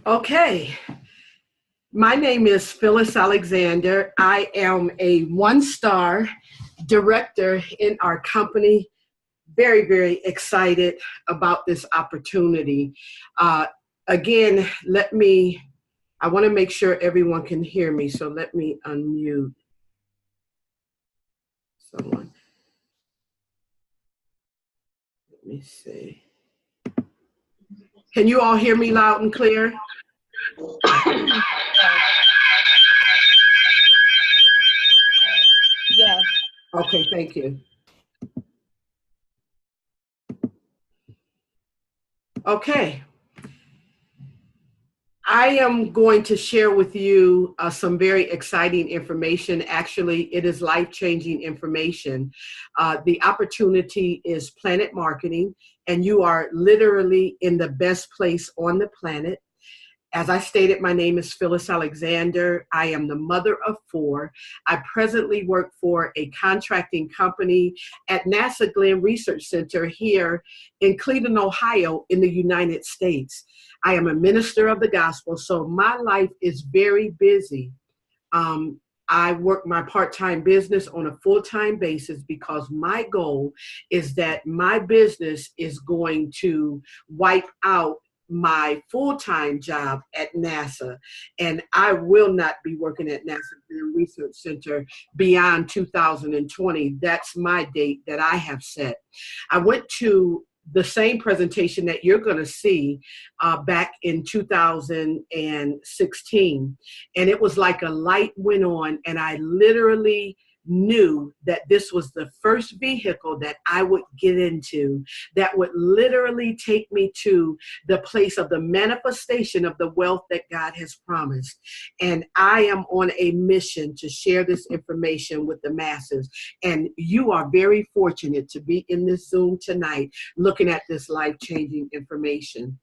Okay, my name is Phyllis Alexander. I am a one-star director in our company. Very, very excited about this opportunity. Uh, again, I want to make sure everyone can hear me, so let me unmute someone. Let me see. Can you all hear me loud and clear? Yes. Okay, thank you. Okay. I am going to share with you some very exciting information. Actually, it is life-changing information. The opportunity is Planet Marketing, and you are literally in the best place on the planet. As I stated, my name is Phyllis Alexander. I am the mother of four. I presently work for a contracting company at NASA Glenn Research Center here in Cleveland, Ohio, in the United States. I am a minister of the gospel, so my life is very busy. I work my part-time business on a full-time basis because my goal is that my business is going to wipe out my full-time job at NASA, and I will not be working at NASA Research Center beyond 2020. That's my date that I have set. I went to the same presentation that you're going to see back in 2016, and it was like a light went on, and I literally knew that this was the first vehicle that I would get into that would literally take me to the place of the manifestation of the wealth that God has promised. And I am on a mission to share this information with the masses. And you are very fortunate to be in this Zoom tonight looking at this life-changing information.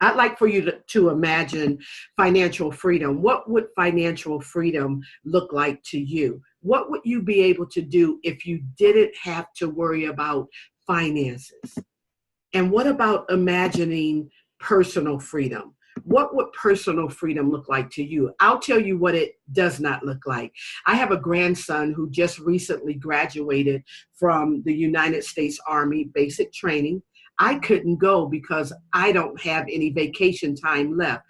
I'd like for you to imagine financial freedom. What would financial freedom look like to you? What would you be able to do if you didn't have to worry about finances? And what about imagining personal freedom? What would personal freedom look like to you? I'll tell you what it does not look like. I have a grandson who just recently graduated from the United States Army basic training. I couldn't go because I don't have any vacation time left.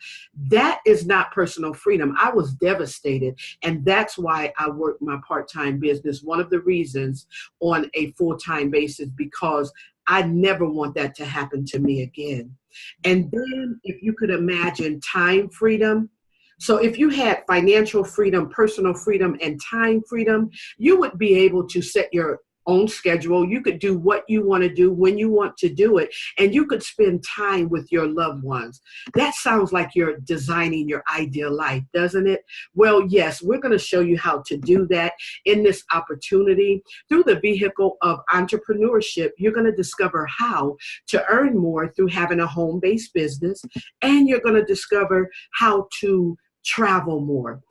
That is not personal freedom. I was devastated, and that's why I work my part-time business. One of the reasons on a full-time basis, because I never want that to happen to me again. And then if you could imagine time freedom. So if you had financial freedom, personal freedom, and time freedom, you would be able to set your own schedule. You could do what you want to do when you want to do it, and you could spend time with your loved ones. That sounds like you're designing your ideal life, doesn't it? Well, yes, we're going to show you how to do that in this opportunity. Through the vehicle of entrepreneurship, you're going to discover how to earn more through having a home-based business, and you're going to discover how to travel more.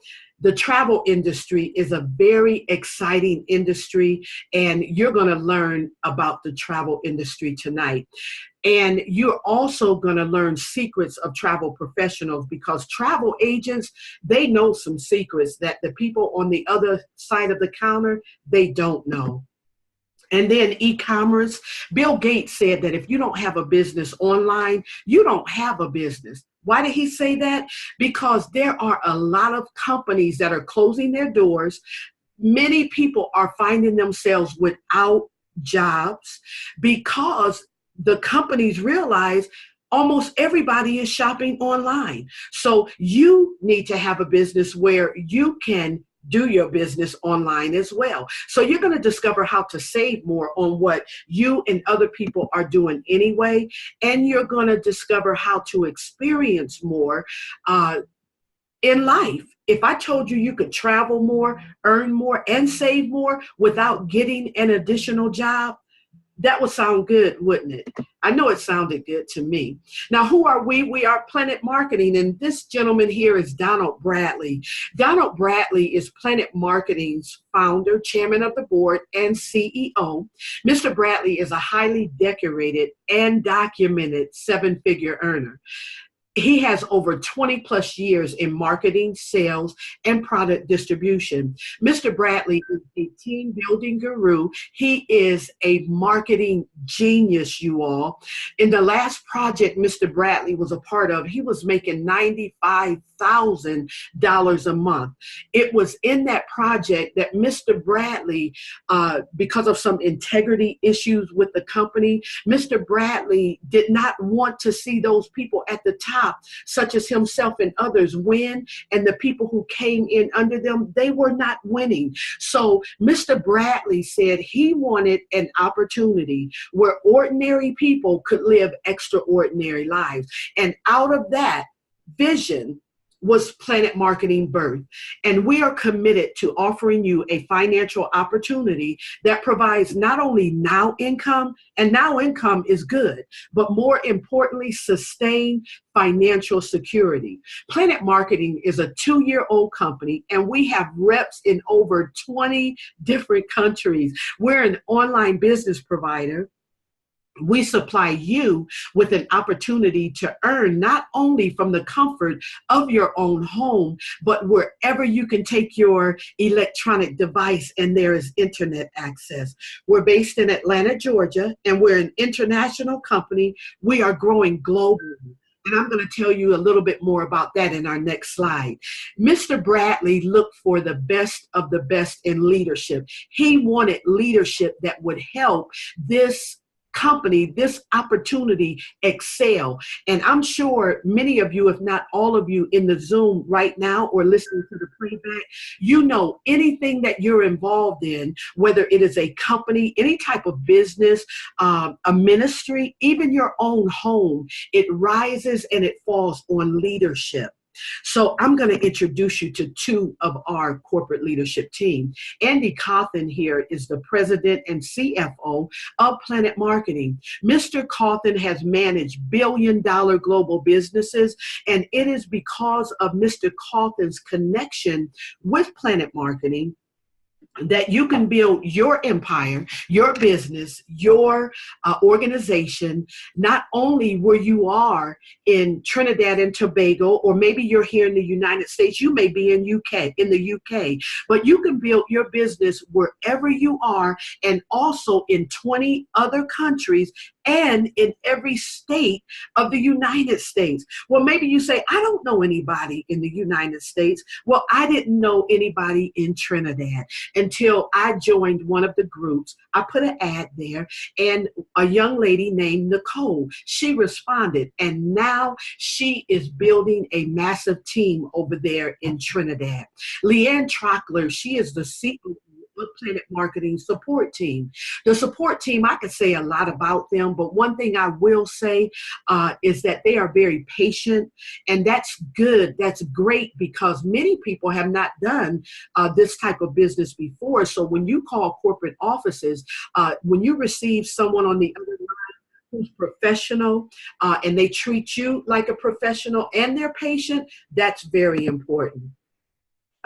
The travel industry is a very exciting industry, and you're going to learn about the travel industry tonight. And you're also going to learn secrets of travel professionals, because travel agents, they know some secrets that the people on the other side of the counter, they don't know. And then e-commerce. Bill Gates said that if you don't have a business online, you don't have a business. Why did he say that? Because there are a lot of companies that are closing their doors. Many people are finding themselves without jobs because the companies realize almost everybody is shopping online. So you need to have a business where you can do your business online as well. So you're going to discover how to save more on what you and other people are doing anyway. And you're going to discover how to experience more in life. If I told you you could travel more, earn more, and save more without getting an additional job, that would sound good, wouldn't it? I know it sounded good to me. Now, who are we? We are Planet Marketing, and this gentleman here is Donald Bradley. Donald Bradley is Planet Marketing's founder, chairman of the board, and CEO. Mr. Bradley is a highly decorated and documented seven-figure earner. He has over 20 plus years in marketing, sales, and product distribution. Mr. Bradley is a team building guru. He is a marketing genius, you all. In the last project Mr. Bradley was a part of, he was making $95,000 a month. It was in that project that Mr. Bradley, because of some integrity issues with the company, Mr. Bradley did not want to see those people at the top, such as himself and others, win, and the people who came in under them, they were not winning. So Mr. Bradley said he wanted an opportunity where ordinary people could live extraordinary lives. And out of that vision was Planet Marketing birth. And we are committed to offering you a financial opportunity that provides not only now income, and now income is good, but more importantly, sustained financial security. Planet Marketing is a 2-year-old company, and we have reps in over 20 different countries. We're an online business provider. We supply you with an opportunity to earn not only from the comfort of your own home, but wherever you can take your electronic device and there is internet access. We're based in Atlanta, Georgia, and we're an international company. We are growing globally. And I'm going to tell you a little bit more about that in our next slide. Mr. Bradley looked for the best of the best in leadership. He wanted leadership that would help this company, this opportunity excel. And I'm sure many of you, if not all of you in the Zoom right now or listening to the playback, you know anything that you're involved in, whether it is a company, any type of business, a ministry, even your own home, it rises and it falls on leadership. So I'm going to introduce you to 2 of our corporate leadership team. Andy Cawthon here is the president and CFO of Planet Marketing. Mr. Cawthon has managed billion-dollar global businesses, and it is because of Mr. Cawthon's connection with Planet Marketing that you can build your empire, your business, your organization, not only where you are in Trinidad and Tobago, or maybe you're here in the United States, you may be in the UK, but you can build your business wherever you are, and also in 20 other countries and in every state of the United States. Well, maybe you say, I don't know anybody in the United States. Well, I didn't know anybody in Trinidad until I joined one of the groups. I put an ad there, and a young lady named Nicole, she responded, and now she is building a massive team over there in Trinidad. Leanne Trockler, she is the CEO of Planet Marketing support team. The support team, I could say a lot about them, but one thing I will say is that they are very patient, and that's good. That's great, because many people have not done this type of business before. So when you call corporate offices, when you receive someone on the other line who's professional, and they treat you like a professional and they're patient, that's very important.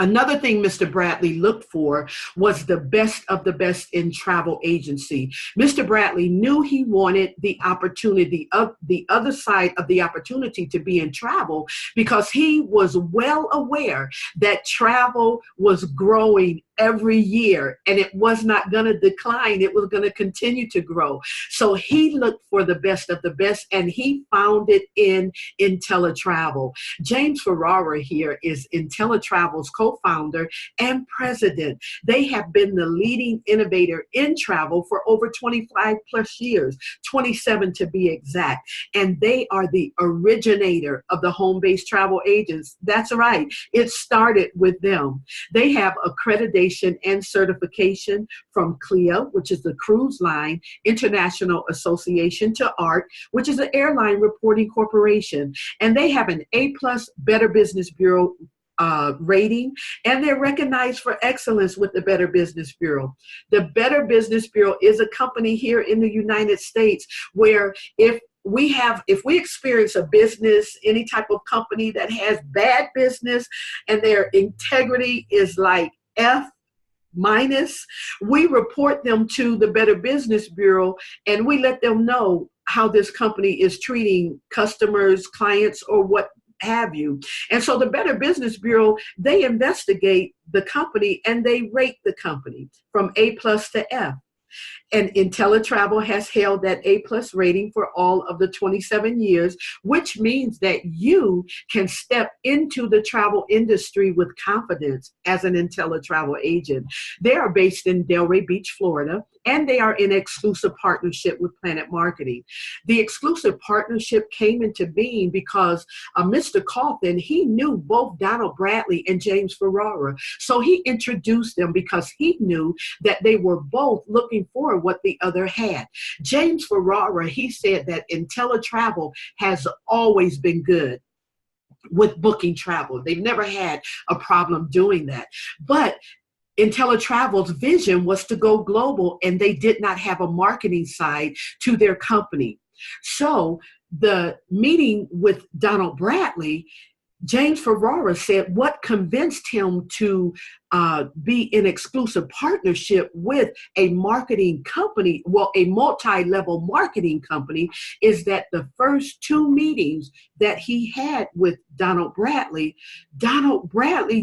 Another thing Mr. Bradley looked for was the best of the best in travel agency. Mr. Bradley knew he wanted the opportunity of the other side of the opportunity to be in travel, because he was well aware that travel was growing every year, and it was not going to decline. It was going to continue to grow. So he looked for the best of the best, and he found it in IntelliTravel. James Ferrara here is IntelliTravel's co-founder and president. They have been the leading innovator in travel for over 25 plus years, 27 to be exact. And they are the originator of the home-based travel agents. That's right. It started with them. They have accreditation and certification from CLIA, which is the Cruise Line International Association, to ARC, which is an airline reporting corporation. And they have an A+ Better Business Bureau rating, and they're recognized for excellence with the Better Business Bureau. The Better Business Bureau is a company here in the United States where if we experience a business, any type of company that has bad business and their integrity is like F-, we report them to the Better Business Bureau, and we let them know, how this company is treating customers, clients, or what have you. And so the Better Business Bureau, they investigate the company and they rate the company from A plus to F. And IntelliTravel has held that A+ rating for all of the 27 years, which means that you can step into the travel industry with confidence as an IntelliTravel agent. They are based in Delray Beach, Florida, and they are in exclusive partnership with Planet Marketing. The exclusive partnership came into being because Mr. Coffin, he knew both Donald Bradley and James Ferrara. So he introduced them because he knew that they were both looking for what the other had. James Ferrara, he said that IntelliTravel has always been good with booking travel. They've never had a problem doing that. But IntelliTravel's vision was to go global, and they did not have a marketing side to their company. So the meeting with Donald Bradley, James Ferrara said what convinced him to be in exclusive partnership with a marketing company, well, a multi-level marketing company, is that the first two meetings that he had with Donald Bradley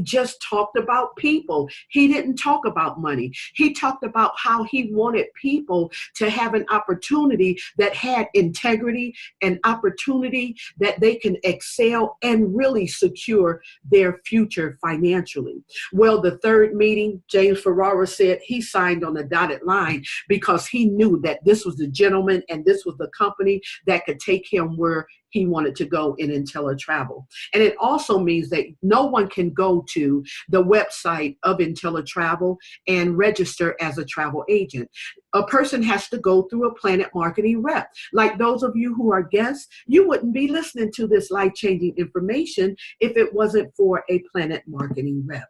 just talked about people. He didn't talk about money. He talked about how he wanted people to have an opportunity that had integrity, an opportunity that they can excel and really secure their future financially. Well, the third meeting, James Ferrara said he signed on the dotted line because he knew that this was the gentleman and this was the company that could take him where he wanted to go in IntelliTravel. And it also means that no one can go to the website of IntelliTravel and register as a travel agent. A person has to go through a Planet Marketing rep. Like those of you who are guests, you wouldn't be listening to this life-changing information if it wasn't for a Planet Marketing rep.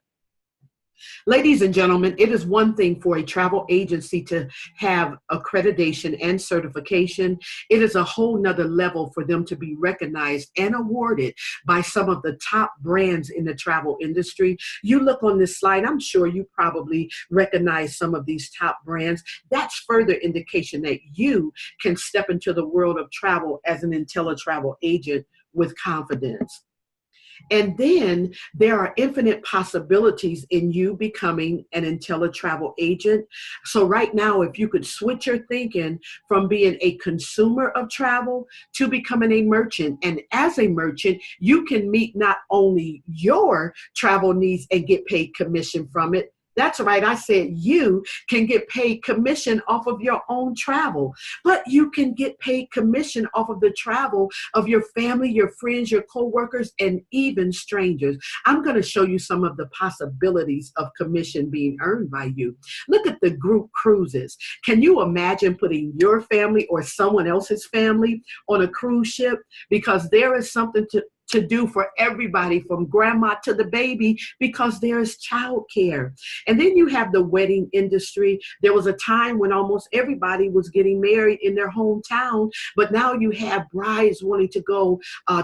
Ladies and gentlemen, it is one thing for a travel agency to have accreditation and certification. It is a whole nother level for them to be recognized and awarded by some of the top brands in the travel industry. You look on this slide, I'm sure you probably recognize some of these top brands. That's further indication that you can step into the world of travel as an IntelliTravel agent with confidence. And then there are infinite possibilities in you becoming an IntelliTravel agent. So right now, if you could switch your thinking from being a consumer of travel to becoming a merchant, and as a merchant, you can meet not only your travel needs and get paid commission from it. That's right, I said you can get paid commission off of your own travel, but you can get paid commission off of the travel of your family, your friends, your coworkers, and even strangers. I'm going to show you some of the possibilities of commission being earned by you. Look at the group cruises. Can you imagine putting your family or someone else's family on a cruise ship? Because there is something to do for everybody from grandma to the baby, because there is childcare. And then you have the wedding industry. There was a time when almost everybody was getting married in their hometown, but now you have brides wanting to go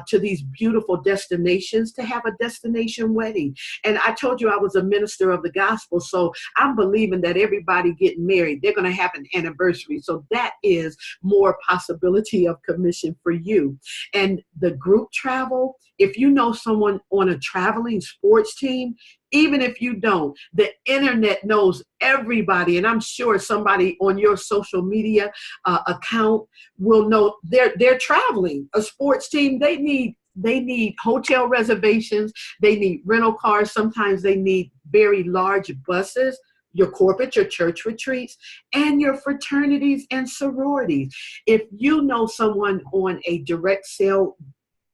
to these beautiful destinations to have a destination wedding. And I told you I was a minister of the gospel, so I'm believing that everybody getting married, they're going to have an anniversary. So that is more possibility of commission for you. And the group travel, if you know someone on a traveling sports team, even if you don't, the internet knows everybody. And I'm sure somebody on your social media account will know they're traveling. A sports team, they need hotel reservations. They need rental cars. Sometimes they need very large buses, your corporate, your church retreats, and your fraternities and sororities. If you know someone on a direct sale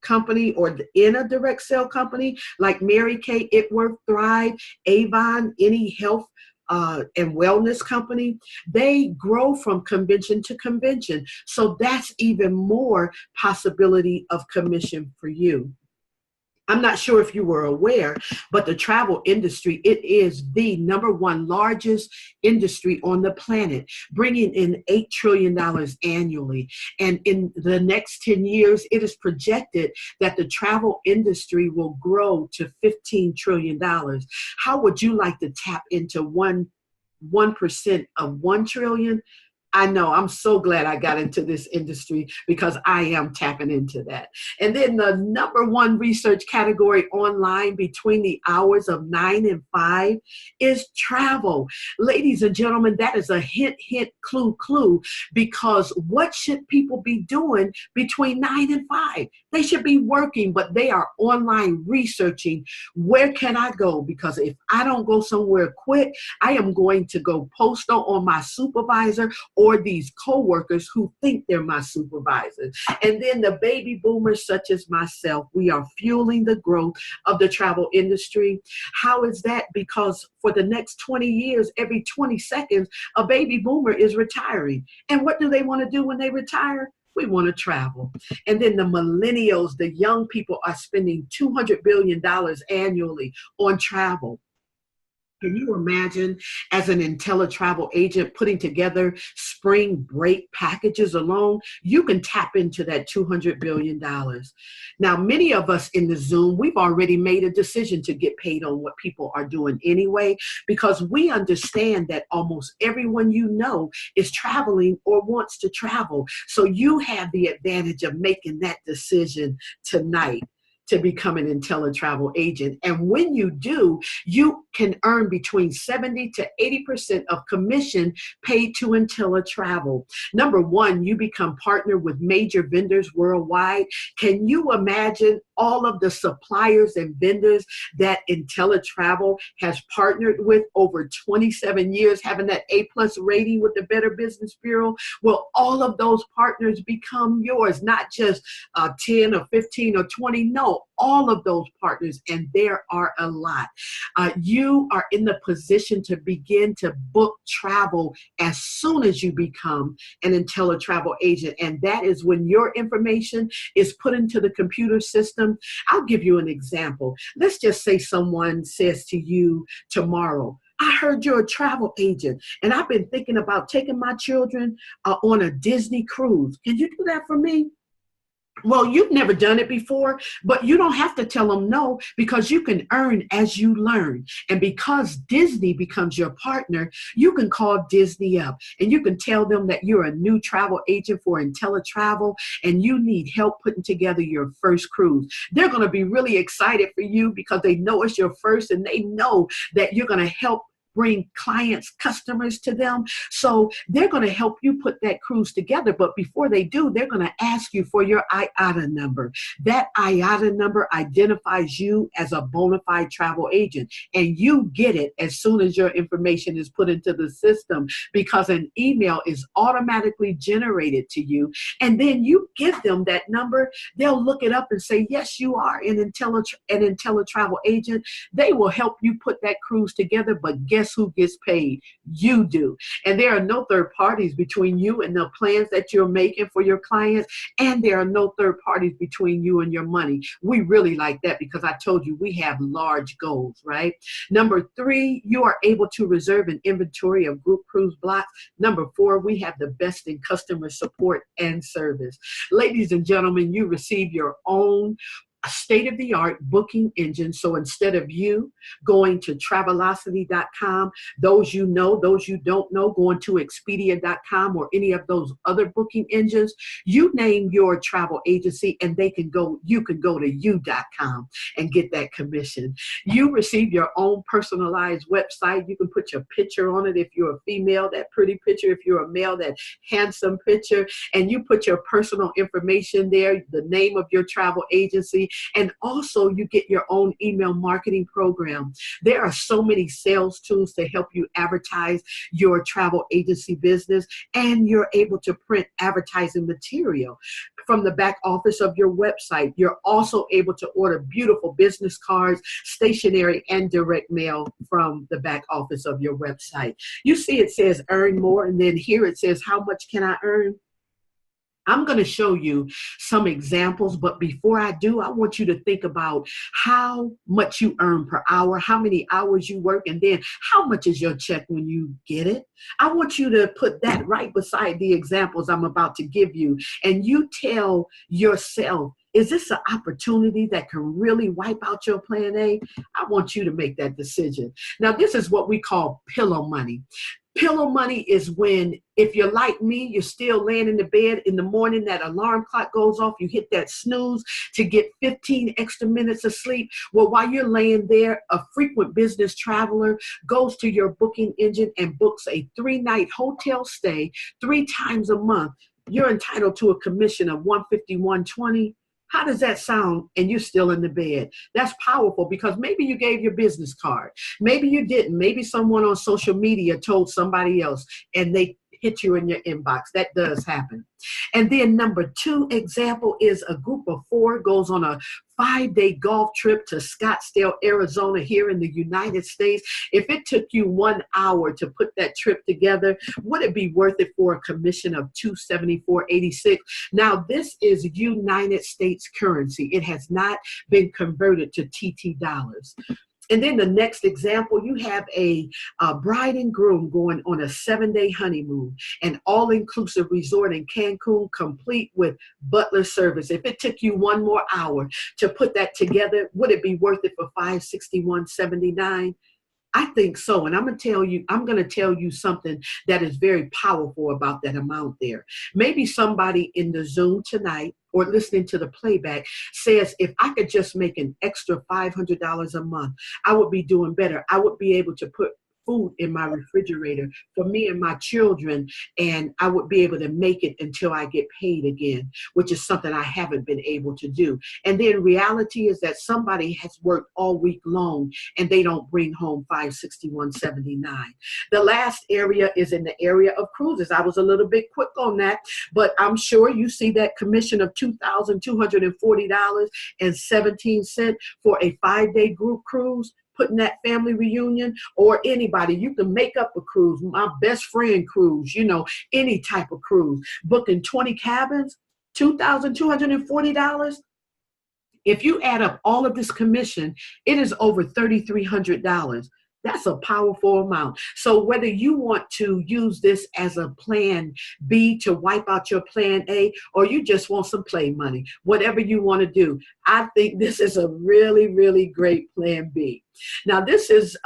company or in a direct sale company like Mary Kay, Itworth, Thrive, Avon, any health and wellness company, they grow from convention to convention. So that's even more possibility of commission for you. I'm not sure if you were aware, but the travel industry, it is the #1 largest industry on the planet, bringing in $8 trillion annually. And in the next 10 years, it is projected that the travel industry will grow to $15 trillion. How would you like to tap into 1% of 1 trillion? I know. I'm so glad I got into this industry because I am tapping into that. And then the number one research category online between the hours of 9 and 5 is travel. Ladies and gentlemen, that is a hint, hint, clue, clue, because what should people be doing between 9 and 5? They should be working, but they are online researching, where can I go? Because if I don't go somewhere quick, I am going to go post on my supervisor or these coworkers who think they're my supervisors. And then the baby boomers such as myself, we are fueling the growth of the travel industry. How is that? Because for the next 20 years, every 20 seconds, a baby boomer is retiring. And what do they want to do when they retire? We want to travel. And then the millennials, the young people, are spending $200 billion annually on travel. Can you imagine, as an IntelliTravel agent, putting together spring break packages alone? You can tap into that $200 billion. Now, many of us in the Zoom, we've already made a decision to get paid on what people are doing anyway, because we understand that almost everyone you know is traveling or wants to travel. So you have the advantage of making that decision tonight to become an IntelliTravel agent. And when you do, you can earn between 70 to 80% of commission paid to IntelliTravel. Number one, you become partnered with major vendors worldwide. Can you imagine all of the suppliers and vendors that IntelliTravel has partnered with over 27 years, having that A+ rating with the Better Business Bureau? Well, all of those partners become yours, not just 10 or 15 or 20. No, all of those partners, and there are a lot. You are in the position to begin to book travel as soon as you become an IntelliTravel agent, and that is when your information is put into the computer system. I'll give you an example. Let's just say someone says to you tomorrow, I heard you're a travel agent, and I've been thinking about taking my children on a Disney cruise. Can you do that for me? Well, you've never done it before, but you don't have to tell them no, because you can earn as you learn. And because Disney becomes your partner, you can call Disney up and you can tell them that you're a new travel agent for IntelliTravel and you need help putting together your first cruise. They're going to be really excited for you because they know it's your first, and they know that you're going to help bring clients, customers to them. So they're going to help you put that cruise together. But before they do, they're going to ask you for your IATA number. That IATA number identifies you as a bona fide travel agent. And you get it as soon as your information is put into the system, because an email is automatically generated to you. And then you give them that number. They'll look it up and say, yes, you are an IntelliTravel agent. They will help you put that cruise together. But guess who gets paid? You do. And there are no third parties between you and the plans that you're making for your clients. And there are no third parties between you and your money. We really like that because I told you we have large goals, right? Number 3, you are able to reserve an inventory of group cruise blocks. Number 4, we have the best in customer support and service. Ladies and gentlemen, you receive your own state-of-the-art booking engine. So instead of you going to Travelocity.com, those you know, those you don't know, going to Expedia.com or any of those other booking engines, you name your travel agency and you can go to you.com and get that commission. You receive your own personalized website. You can put your picture on it if you're a female, that pretty picture. If you're a male, that handsome picture. And you put your personal information there, the name of your travel agency. And also you get your own email marketing program. There are so many sales tools to help you advertise your travel agency business, and you're able to print advertising material from the back office of your website. You're also able to order beautiful business cards, stationery, and direct mail from the back office of your website. You see it says earn more, and then here it says how much can I earn? I'm going to show you some examples, but before I do, I want you to think about how much you earn per hour, how many hours you work, and then how much is your check when you get it. I want you to put that right beside the examples I'm about to give you, and you tell yourself, Is this an opportunity that can really wipe out your plan A? I want you to make that decision. Now, this is what we call pillow money. Pillow money is when, if you're like me, you're still laying in the bed in the morning, that alarm clock goes off, you hit that snooze to get 15 extra minutes of sleep. Well, while you're laying there, a frequent business traveler goes to your booking engine and books a 3-night hotel stay 3 times a month. You're entitled to a commission of $150, $120. How does that sound? And you're still in the bed. That's powerful, because maybe you gave your business card. Maybe you didn't. Maybe someone on social media told somebody else and they hit you in your inbox. That does happen. And then number 2 example is a group of 4 goes on a 5-day golf trip to Scottsdale, Arizona, here in the United States. If it took you 1 hour to put that trip together, would it be worth it for a commission of $274.86? Now, this is United States currency. It has not been converted to TT dollars. And then the next example, you have a bride and groom going on a 7-day honeymoon, an all-inclusive resort in Cancun, complete with butler service. If it took you 1 more hour to put that together, would it be worth it for $561.79? I think so. And I'm going to tell you something that is very powerful about that amount there. Maybe somebody in the Zoom tonight or listening to the playback says, if I could just make an extra $500 a month, I would be doing better. I would be able to put food in my refrigerator for me and my children, and I would be able to make it until I get paid again, which is something I haven't been able to do. And then reality is that somebody has worked all week long and they don't bring home $561.79. The last area is in the area of cruises. I was a little bit quick on that, but I'm sure you see that commission of $2,240.17 for a 5-day group cruise, putting that family reunion, or anybody. You can make up a cruise, my best friend cruise, any type of cruise. Booking 20 cabins, $2,240. If you add up all of this commission, it is over $3,300. That's a powerful amount. So whether you want to use this as a plan B to wipe out your plan A, or you just want some play money, whatever you want to do, I think this is a really, really great plan B. Now, this is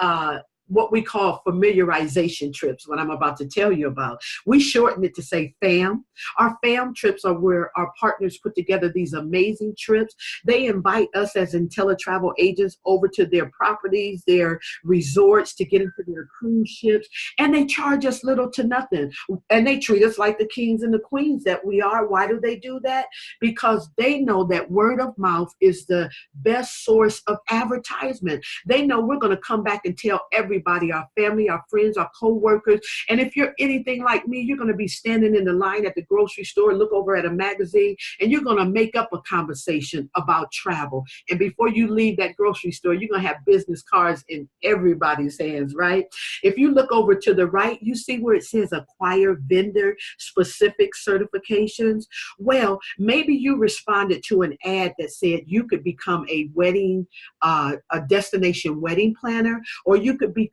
what we call familiarization trips, what I'm about to tell you about. We shorten it to say FAM. Our FAM trips are where our partners put together these amazing trips. They invite us as IntelliTravel agents over to their properties, their resorts, to get into their cruise ships, and they charge us little to nothing. And they treat us like the kings and the queens that we are. Why do they do that? Because they know that word of mouth is the best source of advertisement. They know we're going to come back and tell everybody, our family, our friends, our co-workers. And if you're anything like me, you're going to be standing in the line at the grocery store, look over at a magazine, and you're going to make up a conversation about travel. And before you leave that grocery store, you're going to have business cards in everybody's hands, right? If you look over to the right, you see where it says acquire vendor specific certifications. Well, maybe you responded to an ad that said you could become a wedding, a destination wedding planner, or you could become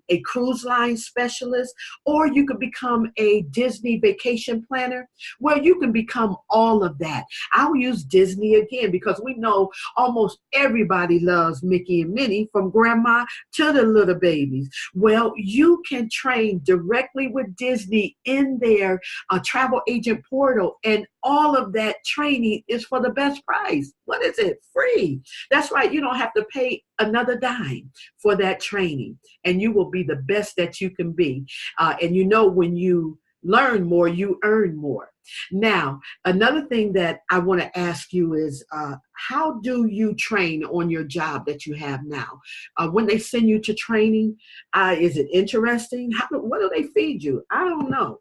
a cruise line specialist, or you could become a Disney vacation planner. Well, you can become all of that. I'll use Disney again because we know almost everybody loves Mickey and Minnie, from grandma to the little babies. Well, you can train directly with Disney in their travel agent portal, and all of that training is for the best price. What is it? Free. That's right. You don't have to pay another dime for that training, and you will be the best that you can be. And when you learn more, you earn more. Now, another thing that I want to ask you is, how do you train on your job that you have now? When they send you to training, is it interesting? What do they feed you? I don't know.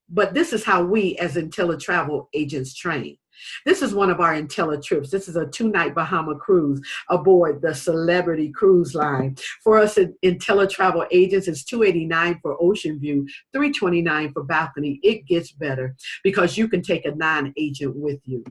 But this is how we as IntelliTravel agents train. This is one of our IntelliTrips. This is a 2-night Bahama cruise aboard the Celebrity Cruise Line. For us IntelliTravel agents, it's $289 for Ocean View, $329 for balcony. It gets better because you can take a non-agent with you.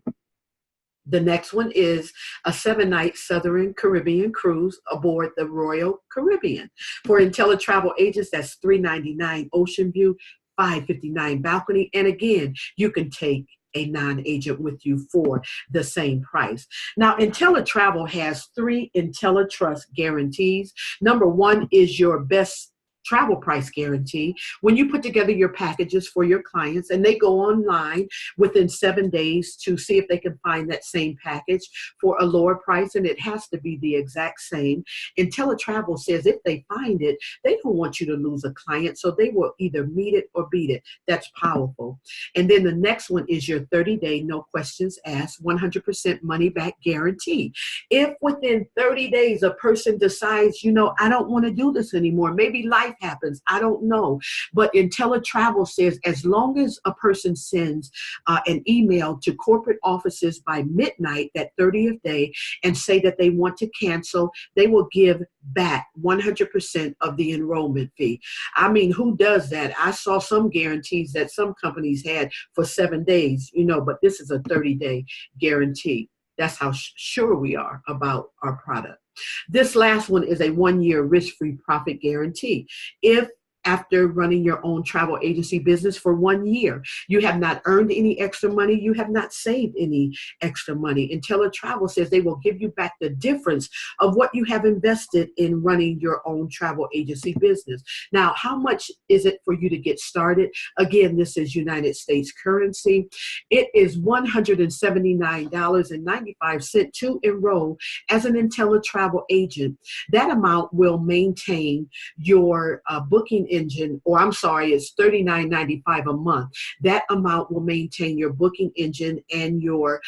The next one is a 7-night Southern Caribbean cruise aboard the Royal Caribbean. For IntelliTravel agents, that's $399 Ocean View, $559 balcony. And again, you can take a non-agent with you for the same price. Now, IntelliTravel has 3 IntelliTrust guarantees. Number 1 is your best travel price guarantee. When you put together your packages for your clients and they go online within 7 days to see if they can find that same package for a lower price, and it has to be the exact same. IntelliTravel says if they find it, they don't want you to lose a client, so they will either meet it or beat it. That's powerful. And then the next one is your 30-day, no questions asked, 100% money back guarantee. If within 30 days a person decides, I don't want to do this anymore, maybe life happens, I don't know, but IntelliTravel says as long as a person sends an email to corporate offices by midnight that 30th day and say that they want to cancel, they will give back 100% of the enrollment fee. I mean, who does that? I saw some guarantees that some companies had for 7 days, but this is a 30-day guarantee. That's how sure we are about our product. This last one is a 1-year risk-free profit guarantee. If after running your own travel agency business for 1 year, you have not earned any extra money, you have not saved any extra money, IntelliTravel says they will give you back the difference of what you have invested in running your own travel agency business. Now, how much is it for you to get started? Again, this is United States currency. It is $179.95 to enroll as an IntelliTravel agent. That amount will maintain your booking engine, or I'm sorry, it's $39.95 a month. That amount will maintain your booking engine and your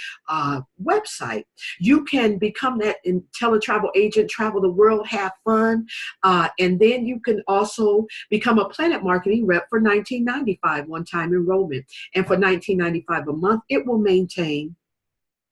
website. You can become that IntelliTravel agent, travel the world, have fun, and then you can also become a Planet Marketing rep for $19.95 one-time enrollment. And for $19.95 a month, it will maintain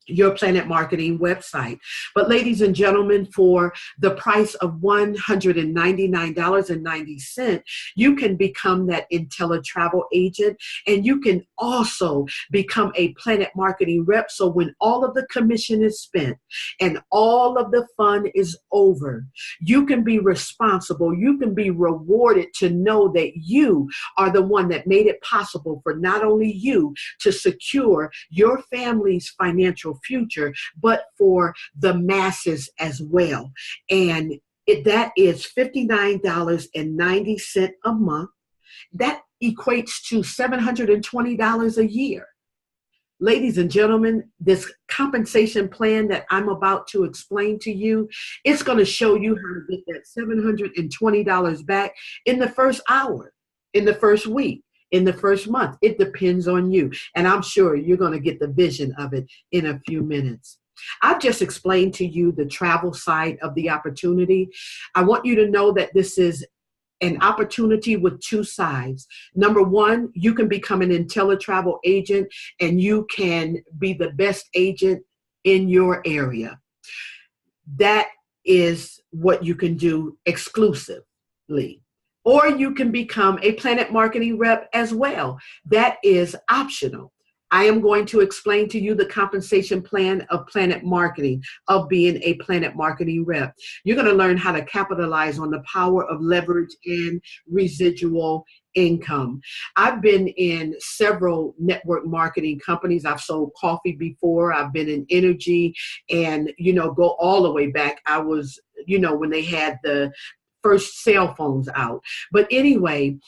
your Planet Marketing website. But ladies and gentlemen, for the price of $199.90, you can become that IntelliTravel agent, and you can also become a Planet Marketing rep. So when all of the commission is spent and all of the fun is over, you can be responsible. You can be rewarded to know that you are the one that made it possible for not only you to secure your family's financial future, but for the masses as well. And that is $59.90 a month. That equates to $720 a year. Ladies and gentlemen, this compensation plan that I'm about to explain to you, it's going to show you how to get that $720 back in the first hour, in the first week, in the first month. It depends on you. And I'm sure you're going to get the vision of it in a few minutes. I've just explained to you the travel side of the opportunity. I want you to know that this is an opportunity with 2 sides. Number 1, you can become an IntelliTravel agent and you can be the best agent in your area. That is what you can do exclusively. Or you can become a Planet Marketing rep as well. That is optional. I am going to explain to you the compensation plan of Planet Marketing, of being a Planet Marketing rep. You're going to learn how to capitalize on the power of leverage and residual income. I've been in several network marketing companies. I've sold coffee before. I've been in energy, and, go all the way back. I was, when they had the first cell phones out. But anyway,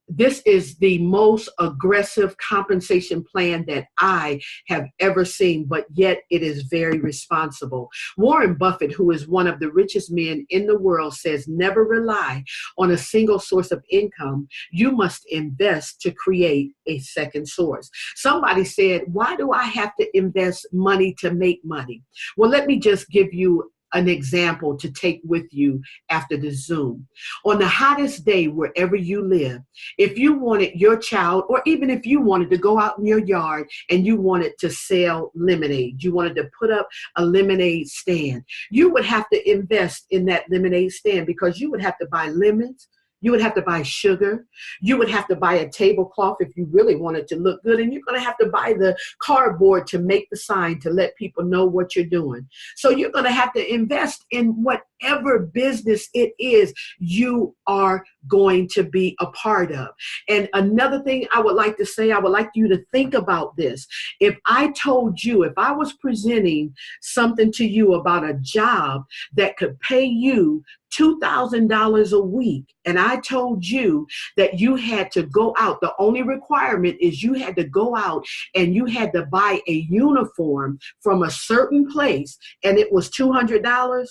this is the most aggressive compensation plan that I have ever seen, but yet it is very responsible. Warren Buffett, who is one of the richest men in the world, says never rely on a single source of income. You must invest to create a second source. Somebody said, why do I have to invest money to make money? Well, let me just give you an example to take with you after the Zoom. On the hottest day, wherever you live, if you wanted your child, or even if you wanted to go out in your yard and you wanted to sell lemonade, you wanted to put up a lemonade stand, you would have to invest in that lemonade stand, because you would have to buy lemons, you would have to buy sugar, you would have to buy a tablecloth if you really wanted to look good, and you're going to have to buy the cardboard to make the sign to let people know what you're doing. So you're going to have to invest in whatever business it is you are going to be a part of. And another thing I would like to say, I would like you to think about this. If I told you, if I was presenting something to you about a job that could pay you $2,000 a week, and I told you that you had to go out, the only requirement is you had to go out and you had to buy a uniform from a certain place, and it was $200,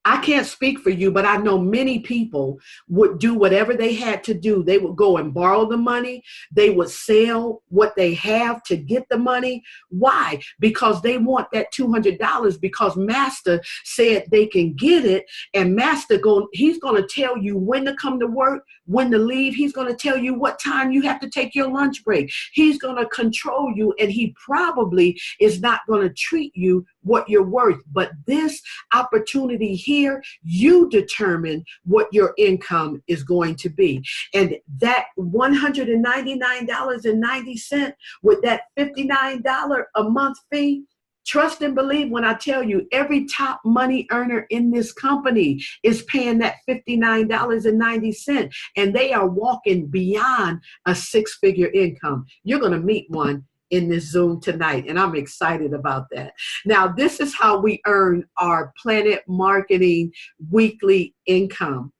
I can't speak for you, but I know many people would do whatever they had to do. They would go and borrow the money. They would sell what they have to get the money. Why? Because they want that $200, because Master said they can get it. And Master, he's going to tell you when to come to work, when to leave. He's going to tell you what time you have to take your lunch break. He's going to control you, and he probably is not going to treat you what you're worth. But this opportunity here, you determine what your income is going to be. And that $199.90 with that $59 a month fee, trust and believe when I tell you, every top money earner in this company is paying that $59.90, and they are walking beyond a six-figure income. You're going to meet one in this Zoom tonight, and I'm excited about that. Now, this is how we earn our Planet Marketing weekly income.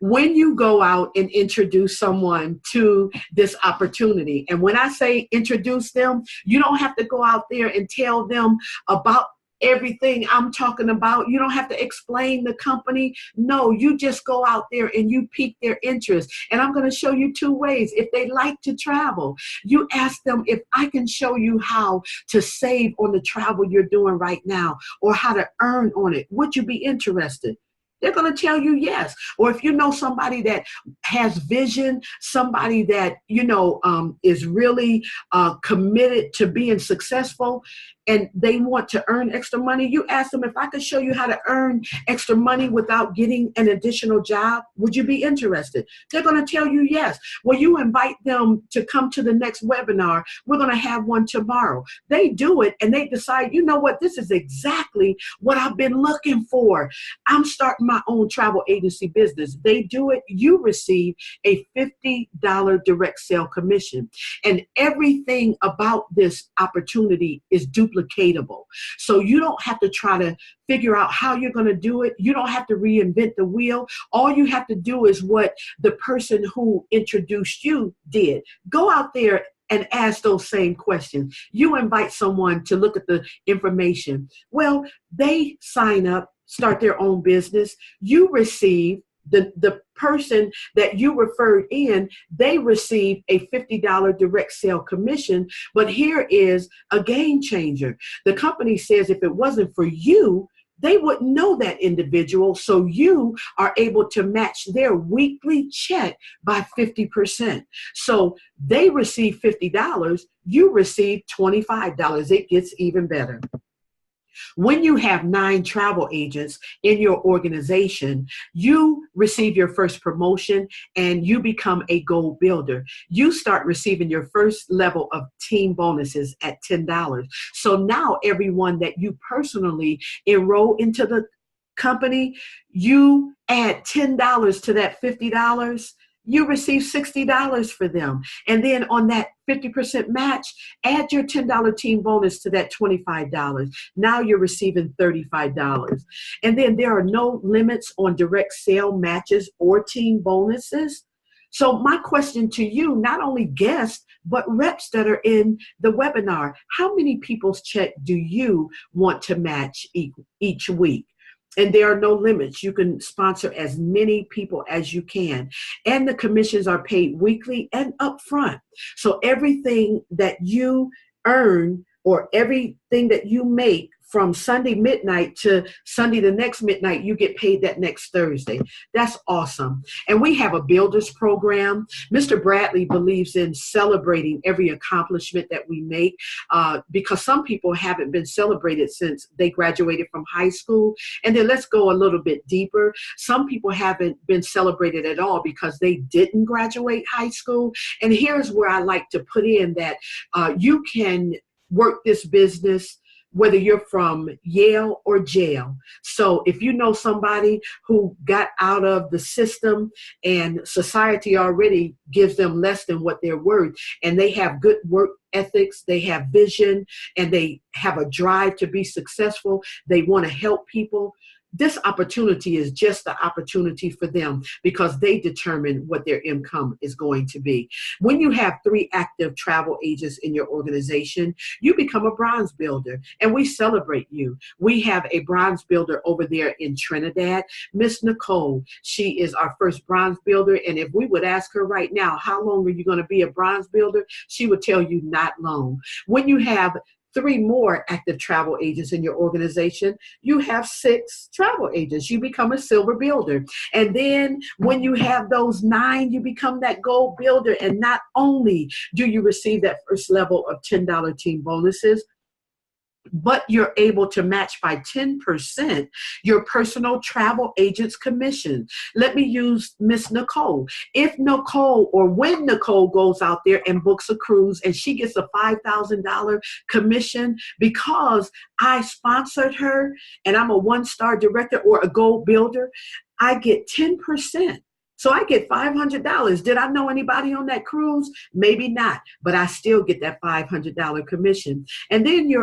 When you go out and introduce someone to this opportunity, and when I say introduce them, you don't have to go out there and tell them about everything I'm talking about. You don't have to explain the company. No, you just go out there and you pique their interest. And I'm going to show you two ways. If they like to travel, you ask them, if I can show you how to save on the travel you're doing right now, or how to earn on it, would you be interested? They're going to tell you yes. Or if you know somebody that has vision, somebody that, is really committed to being successful, and they want to earn extra money, you ask them, if I could show you how to earn extra money without getting an additional job, would you be interested? They're going to tell you yes. Well, you invite them to come to the next webinar. We're going to have one tomorrow. They do it, and they decide, you know what, this is exactly what I've been looking for. I'm starting my own travel agency business. They do it. You receive a $50 direct sale commission. And everything about this opportunity is duplicatable. So you don't have to try to figure out how you're going to do it. You don't have to reinvent the wheel. All you have to do is what the person who introduced you did. Go out there and ask those same questions. You invite someone to look at the information. Well, they sign up, start their own business. You receive, the person that you referred in, they receive a $50 direct sale commission. But here is a game changer. The company says if it wasn't for you, they wouldn't know that individual. So you are able to match their weekly check by 50%. So they receive $50, you receive $25. It gets even better. When you have 9 travel agents in your organization, you receive your first promotion and you become a goal builder. You start receiving your first level of team bonuses at $10. So now everyone that you personally enroll into the company, you add $10 to that $50. You receive $60 for them. And then on that 50% match, add your $10 team bonus to that $25. Now you're receiving $35. And then there are no limits on direct sale matches or team bonuses. So my question to you, not only guests, but reps that are in the webinar, how many people's check do you want to match each week? And there are no limits. You can sponsor as many people as you can. And the commissions are paid weekly and upfront. So everything that you earn or everything that you make from Sunday midnight to Sunday the next midnight, you get paid that next Thursday. That's awesome. And we have a builders program. Mr. Bradley believes in celebrating every accomplishment that we make because some people haven't been celebrated since they graduated from high school. And then let's go a little bit deeper. Some people haven't been celebrated at all because they didn't graduate high school. And here's where I like to put in that you can work this business whether you're from Yale or jail. So if you know somebody who got out of the system and society already gives them less than what they're worth, and they have good work ethics, they have vision, and they have a drive to be successful, they want to help people, this opportunity is just the opportunity for them because they determine what their income is going to be. When you have 3 active travel agents in your organization, you become a bronze builder, and we celebrate you. We have a bronze builder over there in Trinidad, Miss Nicole. She is our first bronze builder, and if we would ask her right now, how long are you going to be a bronze builder? She would tell you not long. When you have 3 more active travel agents in your organization, you have 6 travel agents. You become a silver builder. And then when you have those 9, you become that gold builder. And not only do you receive that first level of $10 team bonuses, but you're able to match by 10% your personal travel agent's commission. Let me use Miss Nicole. If Nicole, or when Nicole goes out there and books a cruise and she gets a $5,000 commission because I sponsored her and I'm a 1-star director or a gold builder, I get 10%. So I get $500. Did I know anybody on that cruise? Maybe not, but I still get that $500 commission. And then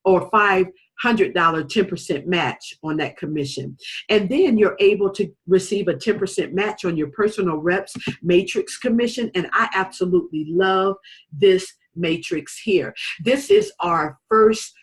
or $500 10% match on that commission. And then you're able to receive a 10% match on your personal reps matrix commission. And I absolutely love this matrix here. This is our first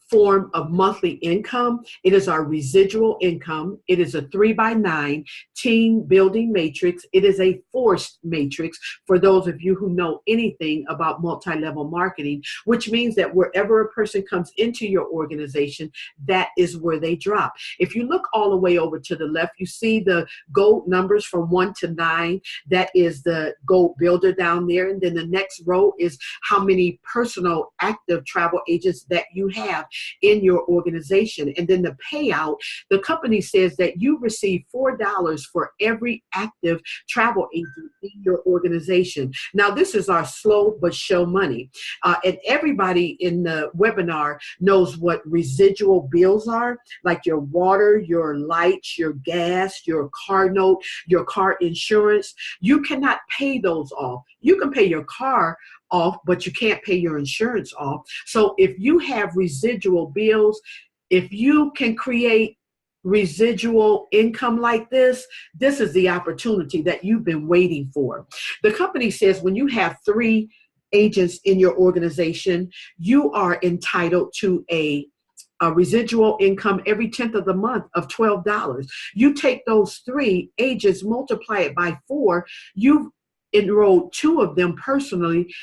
form of monthly income. It is our residual income. It is a 3x9 team building matrix. It is a forced matrix for those of you who know anything about multi-level marketing, which means that wherever a person comes into your organization, that is where they drop. If you look all the way over to the left, you see the gold numbers from 1 to 9. That is the gold builder down there. And then the next row is how many personal active travel agents that you have in your organization. And then the payout, the company says that you receive $4 for every active travel agent in your organization. Now, this is our slow but show money. And everybody in the webinar knows what residual bills are, like your water, your lights, your gas, your car note, your car insurance. You cannot pay those off. You can pay your car off, but you can't pay your insurance off. So if you have residual bills, if you can create residual income like this, this is the opportunity that you've been waiting for. The company says when you have 3 agents in your organization, you are entitled to a residual income every 10th of the month of $12. You take those 3 agents, multiply it by 4, you've enrolled 2 of them personally.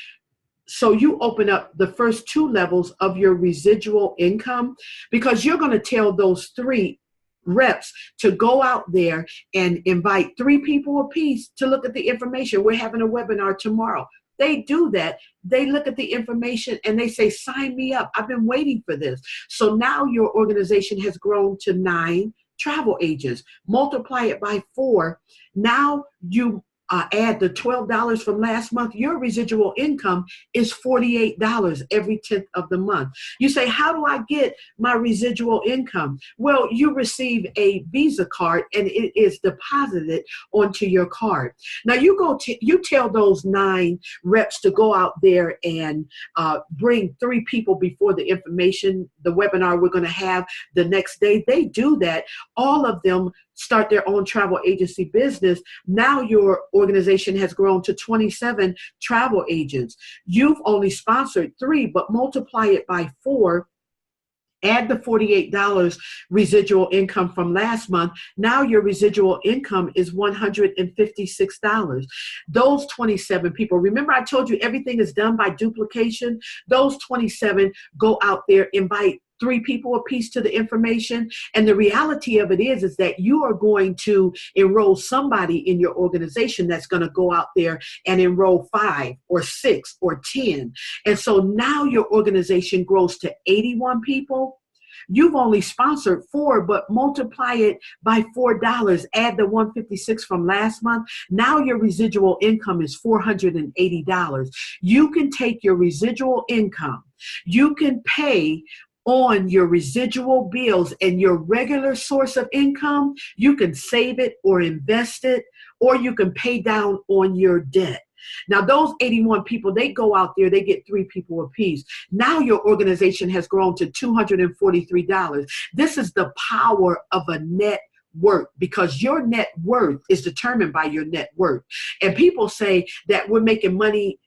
So you open up the first 2 levels of your residual income because you're going to tell those 3 reps to go out there and invite 3 people apiece to look at the information. We're having a webinar tomorrow. They do that. They look at the information and they say, sign me up. I've been waiting for this. So now your organization has grown to 9 travel agents. Multiply it by 4. Now you add the $12 from last month, your residual income is $48 every 10th of the month. You say, how do I get my residual income? Well, you receive a Visa card and it is deposited onto your card. Now you tell those 9 reps to go out there and bring 3 people before the information, the webinar we're going to have the next day. They do that. All of them start their own travel agency business. Now your organization has grown to 27 travel agents. You've only sponsored 3, but multiply it by 4. Add the $48 residual income from last month. Now your residual income is $156. Those 27 people, remember I told you everything is done by duplication? Those 27 go out there, invite 3 people apiece to the information. And the reality of it is that you are going to enroll somebody in your organization that's going to go out there and enroll 5 or 6 or 10. And so now your organization grows to 81 people. You've only sponsored 4, but multiply it by $4. Add the $156 from last month. Now your residual income is $480. You can take your residual income. You can pay on your residual bills and your regular source of income, you can save it or invest it, or you can pay down on your debt. Now, those 81 people, they go out there, they get 3 people apiece. Now your organization has grown to $243. This is the power of a net worth, because your net worth is determined by your net worth. And people say that we're making money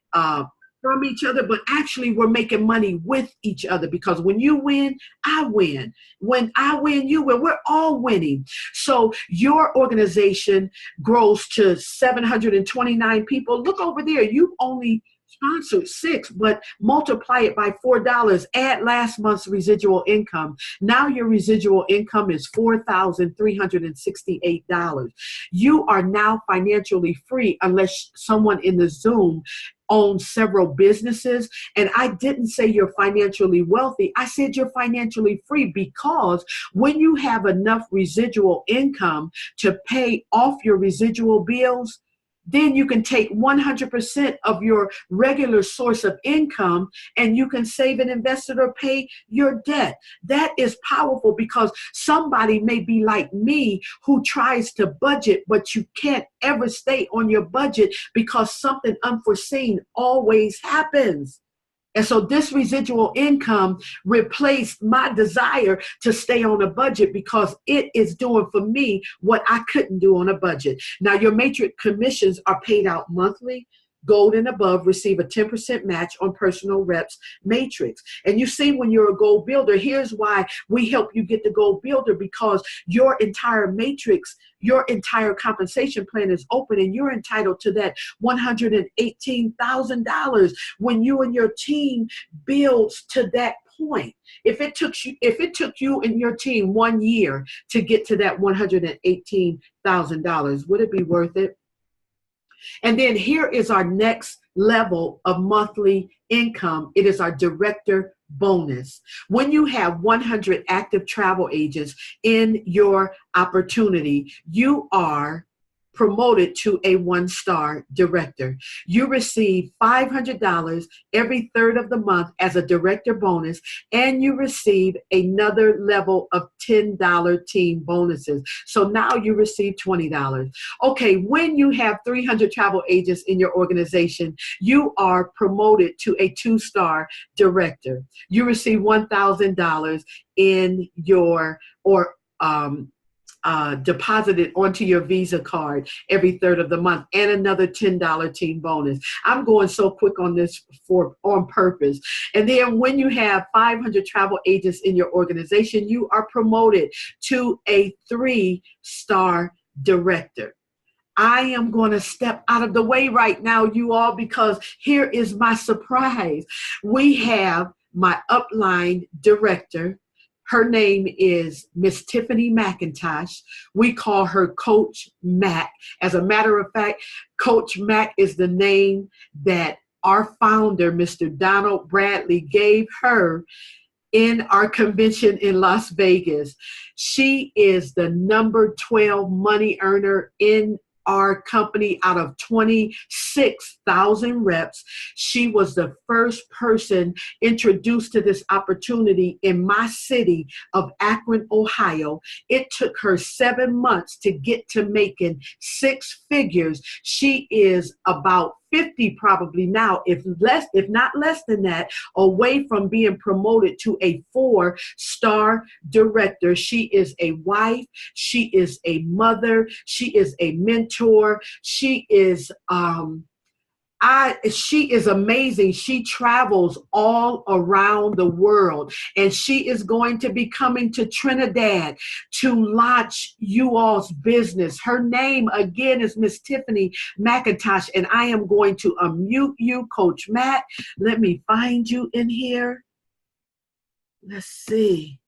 from each other, but actually we're making money with each other, because when you win, I win. When I win, you win. We're all winning. So your organization grows to 729 people. Look over there. You only sponsored 6, but multiply it by $4. Add last month's residual income. Now your residual income is $4,368. You are now financially free, unless someone in the Zoom owns several businesses. And I didn't say you're financially wealthy. I said you're financially free, because when you have enough residual income to pay off your residual bills, then you can take 100% of your regular source of income and you can save and invest it or pay your debt. That is powerful, because somebody may be like me who tries to budget, but you can't ever stay on your budget because something unforeseen always happens. And so this residual income replaced my desire to stay on a budget, because it is doing for me what I couldn't do on a budget. Now, your matrix commissions are paid out monthly. Gold and above receive a 10% match on personal reps matrix. And you see, when you're a gold builder, here's why we help you get the gold builder, because your entire matrix, your entire compensation plan is open, and you're entitled to that $118,000 when you and your team builds to that point. If it took you and your team 1 year to get to that $118,000, would it be worth it? And then here is our next level of monthly income. It is our director bonus. When you have 100 active travel agents in your opportunity, you are promoted to a 1-star director. You receive $500 every third of the month as a director bonus, and you receive another level of $10 team bonuses. So now you receive $20. Okay, when you have 300 travel agents in your organization, you are promoted to a 2-star director. You receive $1,000 in your, deposited onto your Visa card every third of the month, and another $10 team bonus. I'm going so quick on this on purpose. And then when you have 500 travel agents in your organization, you are promoted to a 3-star director. I am going to step out of the way right now, you all, because here is my surprise. We have my upline director. Her name is Miss Tiffany McIntosh. We call her Coach Mac. As a matter of fact, Coach Mac is the name that our founder, Mr. Donald Bradley, gave her in our convention in Las Vegas. She is the number 12 money earner in our company out of 26,000 reps. She was the first person introduced to this opportunity in my city of Akron, Ohio. It took her 7 months to get to making 6 figures. She is about 50 probably now, if not less than that, away from being promoted to a 4-star director. She is a wife. She is a mother. She is a mentor. She is she is amazing. She travels all around the world, and she is going to be coming to Trinidad to launch you all's business. Her name again is Miss Tiffany McIntosh, and I am going to unmute you, Coach Matt. Let me find you in here. Let's see.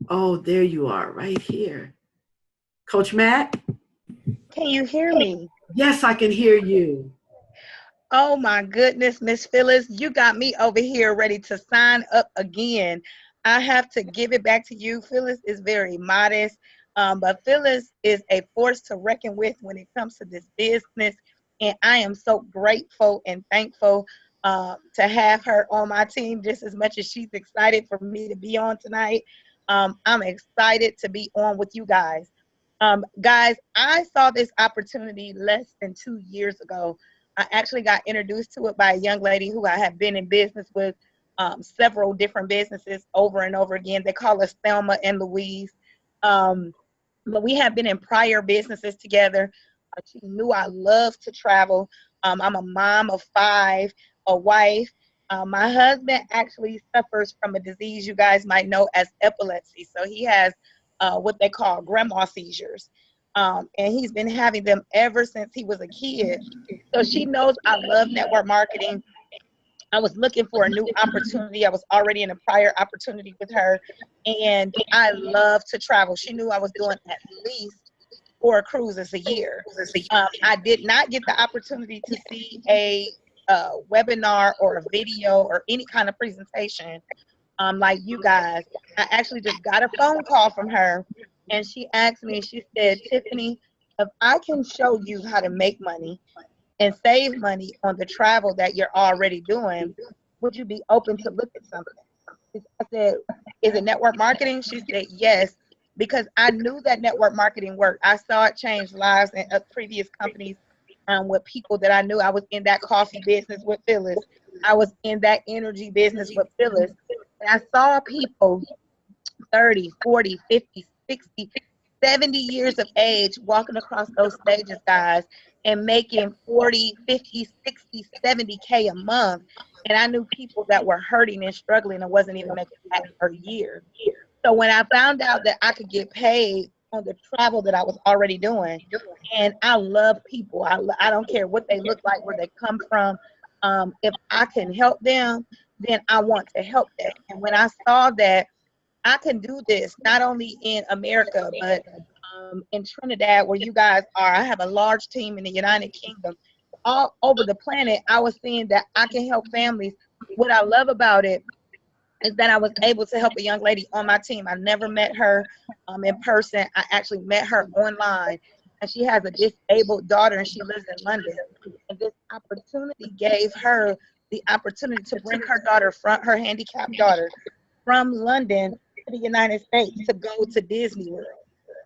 Oh, there you are, right here. Coach Matt? Can you hear me? Yes, I can hear you. Oh my goodness, Miss Phyllis, you got me over here ready to sign up again. I have to give it back to you. Phyllis is very modest, but Phyllis is a force to reckon with when it comes to this business. And I am so grateful and thankful to have her on my team just as much as she's excited for me to be on tonight. I'm excited to be on with you guys. Guys, I saw this opportunity less than 2 years ago. I actually got introduced to it by a young lady who I have been in business with, several different businesses over and over again. They call us Thelma and Louise. Um, but we have been in prior businesses together. She knew I love to travel. I'm a mom of 5, a wife. My husband actually suffers from a disease you guys might know as epilepsy. So he has what they call grandma seizures. And he's been having them ever since he was a kid. So she knows I love network marketing. I was looking for a new opportunity. I was already in a prior opportunity with her, and I love to travel. She knew I was doing at least 4 cruises a year. I did not get the opportunity to see a webinar or a video or any kind of presentation like you guys. I actually just got a phone call from her, and she asked me, she said, Tiffany, if I can show you how to make money and save money on the travel that you're already doing, would you be open to look at something? I said, is it network marketing? She said, yes, because I knew that network marketing worked. I saw it change lives in previous companies with people that I knew. I was in that coffee business with Phyllis. I was in that energy business with Phyllis. And I saw people 30, 40, 50, 60, 70 years of age walking across those stages, guys, and making 40, 50, 60, 70K a month. And I knew people that were hurting and struggling and wasn't even making that per year. So when I found out that I could get paid on the travel that I was already doing, and I love people, I don't care what they look like, where they come from. If I can help them, then I want to help them. And when I saw that I can do this not only in America, but in Trinidad, where you guys are. I have a large team in the United Kingdom. All over the planet, I was seeing that I can help families. What I love about it is that I was able to help a young lady on my team. I never met her in person. I actually met her online. And she has a disabled daughter, and she lives in London. And this opportunity gave her the opportunity to bring her daughter, from her handicapped daughter, from London to the United States to go to Disney World.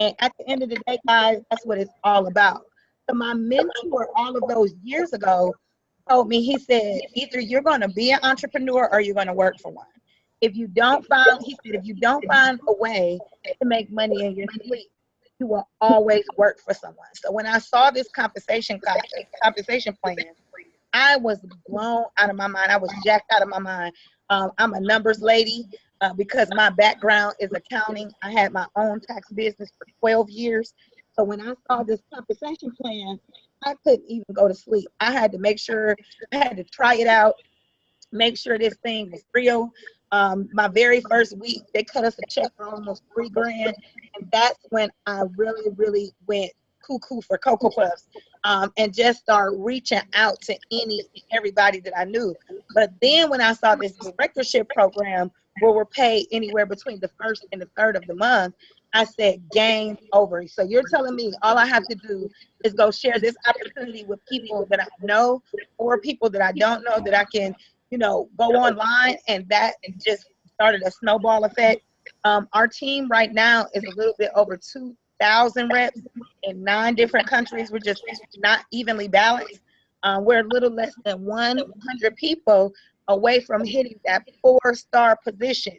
And at the end of the day, guys, that's what it's all about. So my mentor all of those years ago told me, he said, either you're going to be an entrepreneur or you're going to work for one. If you don't find, he said, if you don't find a way to make money in your sleep, you will always work for someone. So when I saw this compensation plan, I was blown out of my mind. I was jacked out of my mind. I'm a numbers lady because my background is accounting. I had my own tax business for 12 years. So when I saw this compensation plan, I couldn't even go to sleep. I had to make sure, I had to try it out, make sure this thing was real. My very first week, they cut us a check for almost $3,000, and that's when I really, really went cuckoo for Cocoa Puffs, and just start reaching out to everybody that I knew. But then when I saw this directorship program where we're paid anywhere between the first and the third of the month, I said, game over. So you're telling me all I have to do is go share this opportunity with people that I know or people that I don't know, that I can, go online, and that just started a snowball effect. Our team right now is a little bit over 2,000 reps in 9 different countries. We're just not evenly balanced. We're a little less than 100 people away from hitting that 4-star position.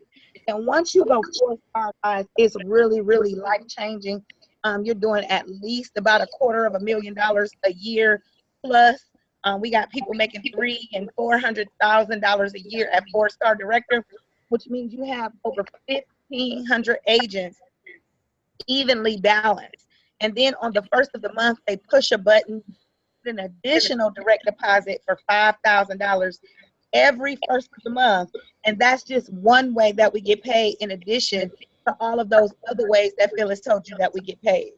And once you go 4-star, guys, it's really, really life-changing. You're doing at least about $250,000 a year plus. We got people making $300,000 and $400,000 a year at 4-star director, which means you have over 1,500 agents evenly balanced. And then on the first of the month, they push a button, an additional direct deposit for $5,000 every first of the month. And that's just one way that we get paid, in addition to all of those other ways that Phyllis told you that we get paid.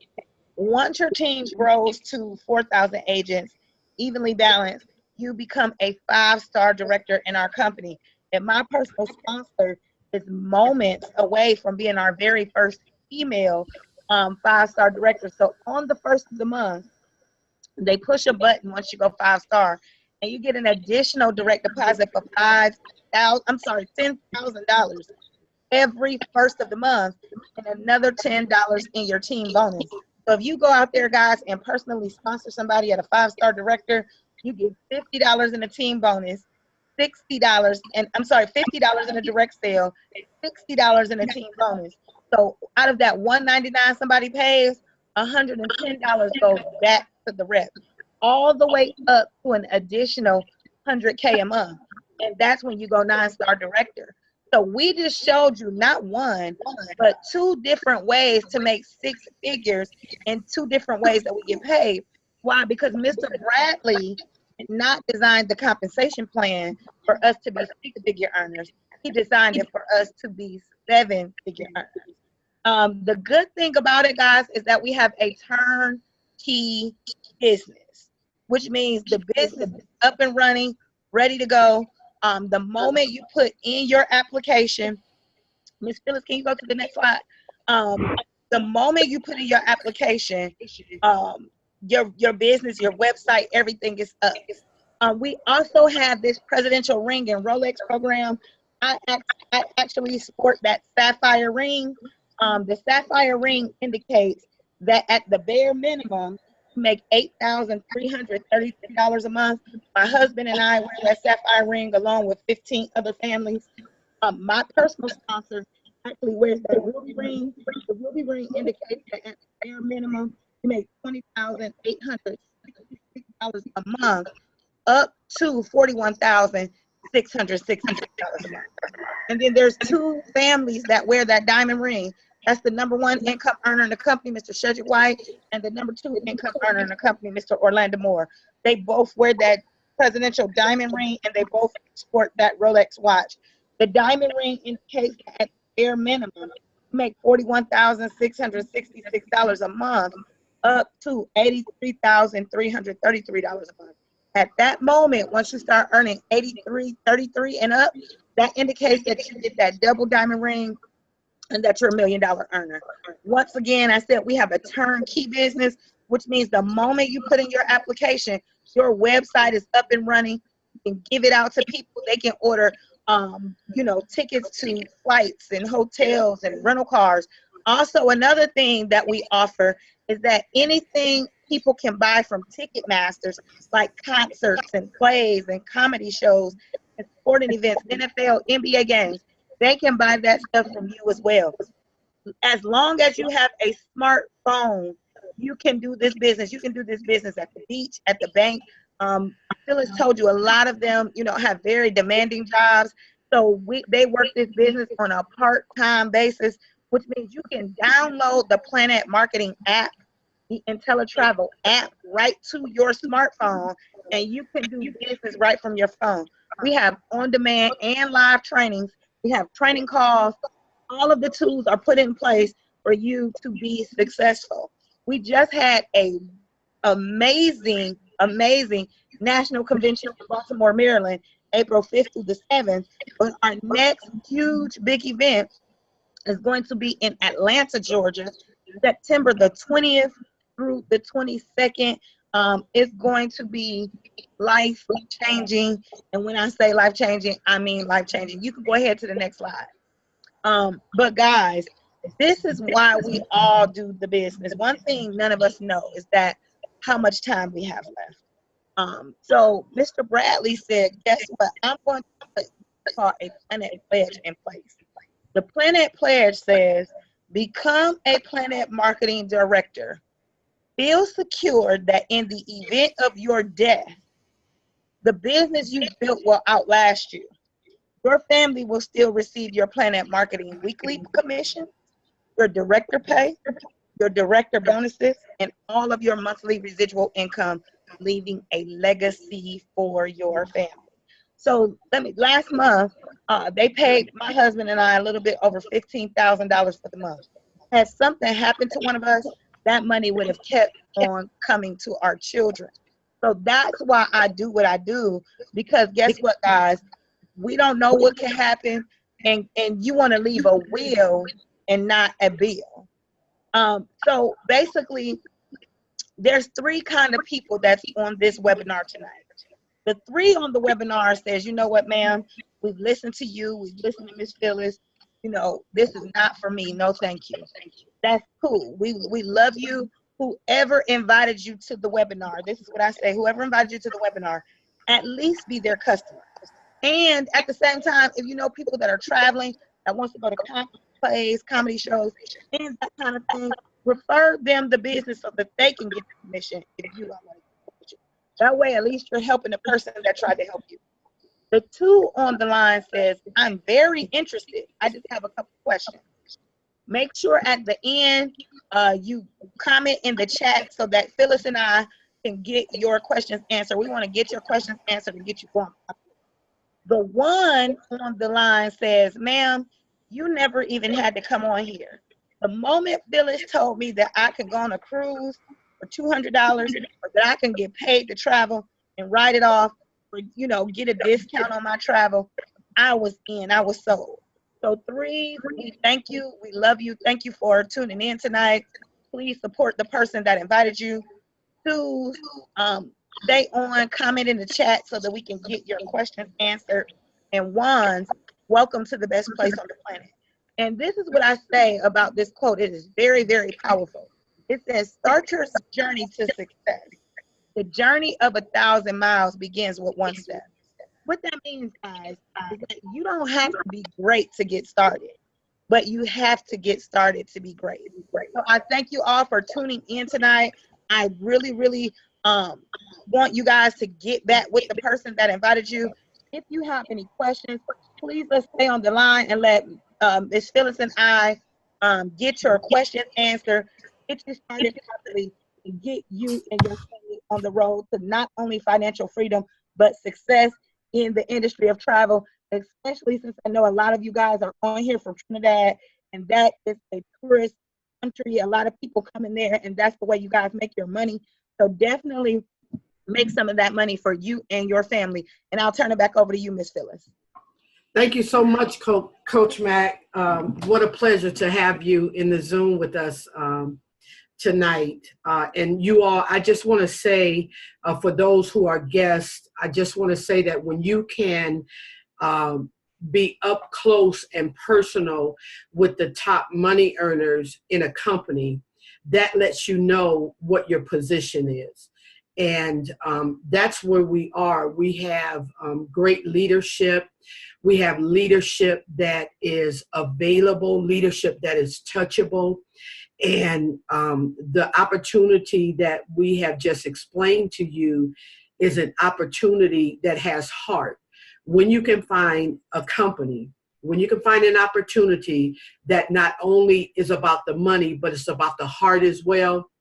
Once your team grows to 4,000 agents, evenly balanced, you become a 5-star director in our company. And my personal sponsor is moments away from being our very first female 5-star director. So on the first of the month, they push a button once you go 5-star, and you get an additional direct deposit for $10,000 every first of the month, and another $10 in your team bonus. So if you go out there, guys, and personally sponsor somebody at a 5-star director, you get $50 in a team bonus, $60, and I'm sorry, $50 in a direct sale, $60 in a team bonus. So out of that $199 somebody pays, $110 goes back to the rep, all the way up to an additional $100K a month. And that's when you go 9-star director. So we just showed you not one, but 2 different ways to make 6 figures and 2 different ways that we get paid. Why? Because Mr. Bradley did not design the compensation plan for us to be 6-figure earners. He designed it for us to be 7-figure earners. The good thing about it, guys, is that we have a turnkey business, which means the business is up and running, ready to go. The moment you put in your application, Ms. Phyllis, can you go to the next slide? The moment you put in your application, your business, your website, everything is up. We also have this presidential ring and Rolex program. I actually sport that sapphire ring. The sapphire ring indicates that at the bare minimum, you make $8,333 a month. My husband and I wear that sapphire ring along with 15 other families. My personal sponsor actually wears that ruby ring. The ruby ring indicates that at the bare minimum, you make $20,866 a month, up to $41,666 a month. And then there's 2 families that wear that diamond ring. That's the #1 income earner in the company, Mr. Shedrick White, and the #2 income earner in the company, Mr. Orlando Moore. They both wear that presidential diamond ring, and they both sport that Rolex watch. The diamond ring indicates that at bare minimum, you make $41,666 a month, up to $83,333 a month. At that moment, once you start earning 83.33 and up, that indicates that you get that double diamond ring and that you're $1 million earner. Once again, I said we have a turnkey business, which means the moment you put in your application, your website is up and running. You can give it out to people. They can order, tickets to flights and hotels and rental cars. Also, another thing that we offer is that anything people can buy from Ticketmasters, like concerts and plays and comedy shows and sporting events, NFL, NBA games, they can buy that stuff from you as well. As long as you have a smartphone, you can do this business. You can do this business at the beach, at the bank. Phyllis told you a lot of them, have very demanding jobs. So they work this business on a part-time basis, which means you can download the Planet Marketing app, the IntelliTravel app, right to your smartphone, and you can do business right from your phone. We have on-demand and live trainings. We have training calls. All of the tools are put in place for you to be successful. We just had a amazing national convention in Baltimore, Maryland, April 5th through the 7th. But our next huge big event is going to be in Atlanta, Georgia, September the 20th through the 22nd. It's going to be life-changing. And when I say life-changing, I mean life-changing. You can go ahead to the next slide. But guys, this is why we all do the business. One thing none of us know is that how much time we have left. So Mr. Bradley said, guess what? I'm going to put a Planet Pledge in place. The Planet Pledge says, become a Planet Marketing Director. Feel secure that in the event of your death, the business you built will outlast you. Your family will still receive your Planet Marketing weekly commission, your director pay, your director bonuses, and all of your monthly residual income, leaving a legacy for your family. So last month, they paid my husband and I a little bit over $15,000 for the month. Had something happened to one of us, that money would have kept on coming to our children. So that's why I do what I do, because guess what, guys? We don't know what can happen, and you want to leave a will and not a bill. So basically, there's 3 kind of people that's on this webinar tonight. The 3 on the webinar says, you know what, ma'am, we've listened to you. We've listened to Miss Phyllis. You know, this is not for me. No, thank you. That's cool. We love you. Whoever invited you to the webinar, this is what I say, whoever invited you to the webinar, at least be their customer. And at the same time, if you know people that are traveling, that wants to go to plays, comedy shows, and that kind of thing, refer them the business so that they can get the commission if you don't want to get the commission. That way, at least you're helping the person that tried to help you. The 2 on the line says, I'm very interested. I just have a couple questions. Make sure at the end you comment in the chat so that Phyllis and I can get your questions answered. We want to get your questions answered and get you going. The 1 on the line says, ma'am, you never even had to come on here. The moment Phyllis told me that I could go on a cruise for $200 or that I can get paid to travel and write it off or, you know, get a discount on my travel, I was in. I was sold. So 3, we thank you. We love you. Thank you for tuning in tonight. Please support the person that invited you. 2, stay on, comment in the chat so that we can get your questions answered. And 1, welcome to the best place on the planet. And this is what I say about this quote. It is very, very powerful. It says, start your journey to success. The journey of 1,000 miles begins with 1 step. What that means, guys, is that you don't have to be great to get started, but you have to get started to be great. So I thank you all for tuning in tonight. I really, really want you guys to get back with the person that invited you. If you have any questions, please let's stay on the line and let Ms. Phyllis and I get your questions answered, get you started properly, and get you and your family on the road to not only financial freedom, but success in the industry of travel, especially since I know a lot of you guys are on here from Trinidad, and that is a tourist country. A lot of people come in there, and that's the way you guys make your money. So definitely make some of that money for you and your family. And I'll turn it back over to you, Miss Phyllis. Thank you so much, Coach Mac. What a pleasure to have you in the Zoom with us tonight. And you all, I just want to say, for those who are guests, I just want to say that when you can be up close and personal with the top money earners in a company, that lets you know what your position is. And that's where we are. We have great leadership. We have leadership that is available, leadership that is touchable. And the opportunity that we have just explained to you is an opportunity that has heart. When you can find a company, when you can find an opportunity that not only is about the money, but it's about the heart as well,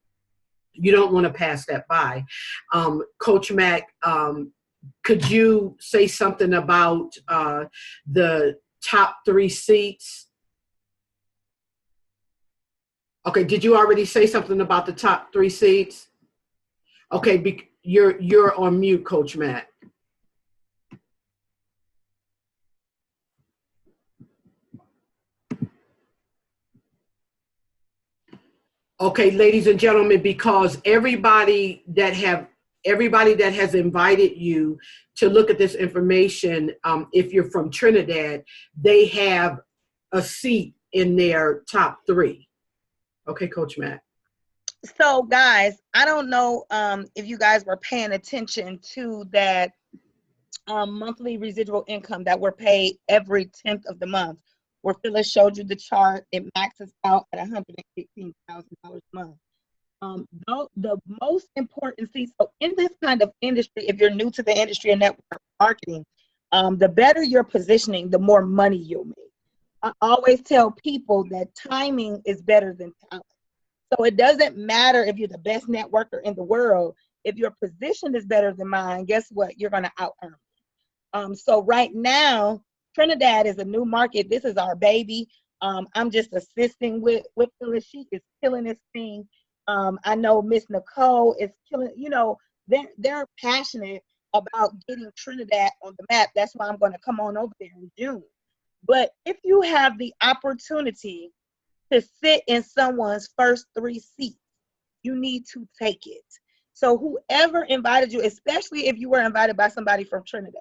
you don't want to pass that by. Coach Mac, could you say something about the top 3 seats? Okay, did you already say something about the top 3 seats? Okay, you're on mute, Coach Matt. Okay, ladies and gentlemen, because everybody that has invited you to look at this information, if you're from Trinidad, they have a seat in their top 3. Okay, Coach Matt. So, guys, I don't know if you guys were paying attention to that monthly residual income that we're paid every 10th of the month, where Phyllis showed you the chart. It maxes out at $118,000 a month. The most important thing, so in this kind of industry, if you're new to the industry of network marketing, the better your positioning, the more money you'll make. I always tell people that timing is better than talent. So it doesn't matter if you're the best networker in the world. If your position is better than mine, guess what? You're going to out-earn me. So right now, Trinidad is a new market. This is our baby. I'm just assisting with Phyllis. She is killing this thing. I know Miss Nicole is killing, you know, they're passionate about getting Trinidad on the map. That's why I'm going to come on over there in June. But if you have the opportunity to sit in someone's first 3 seats, you need to take it. So whoever invited you, especially if you were invited by somebody from Trinidad,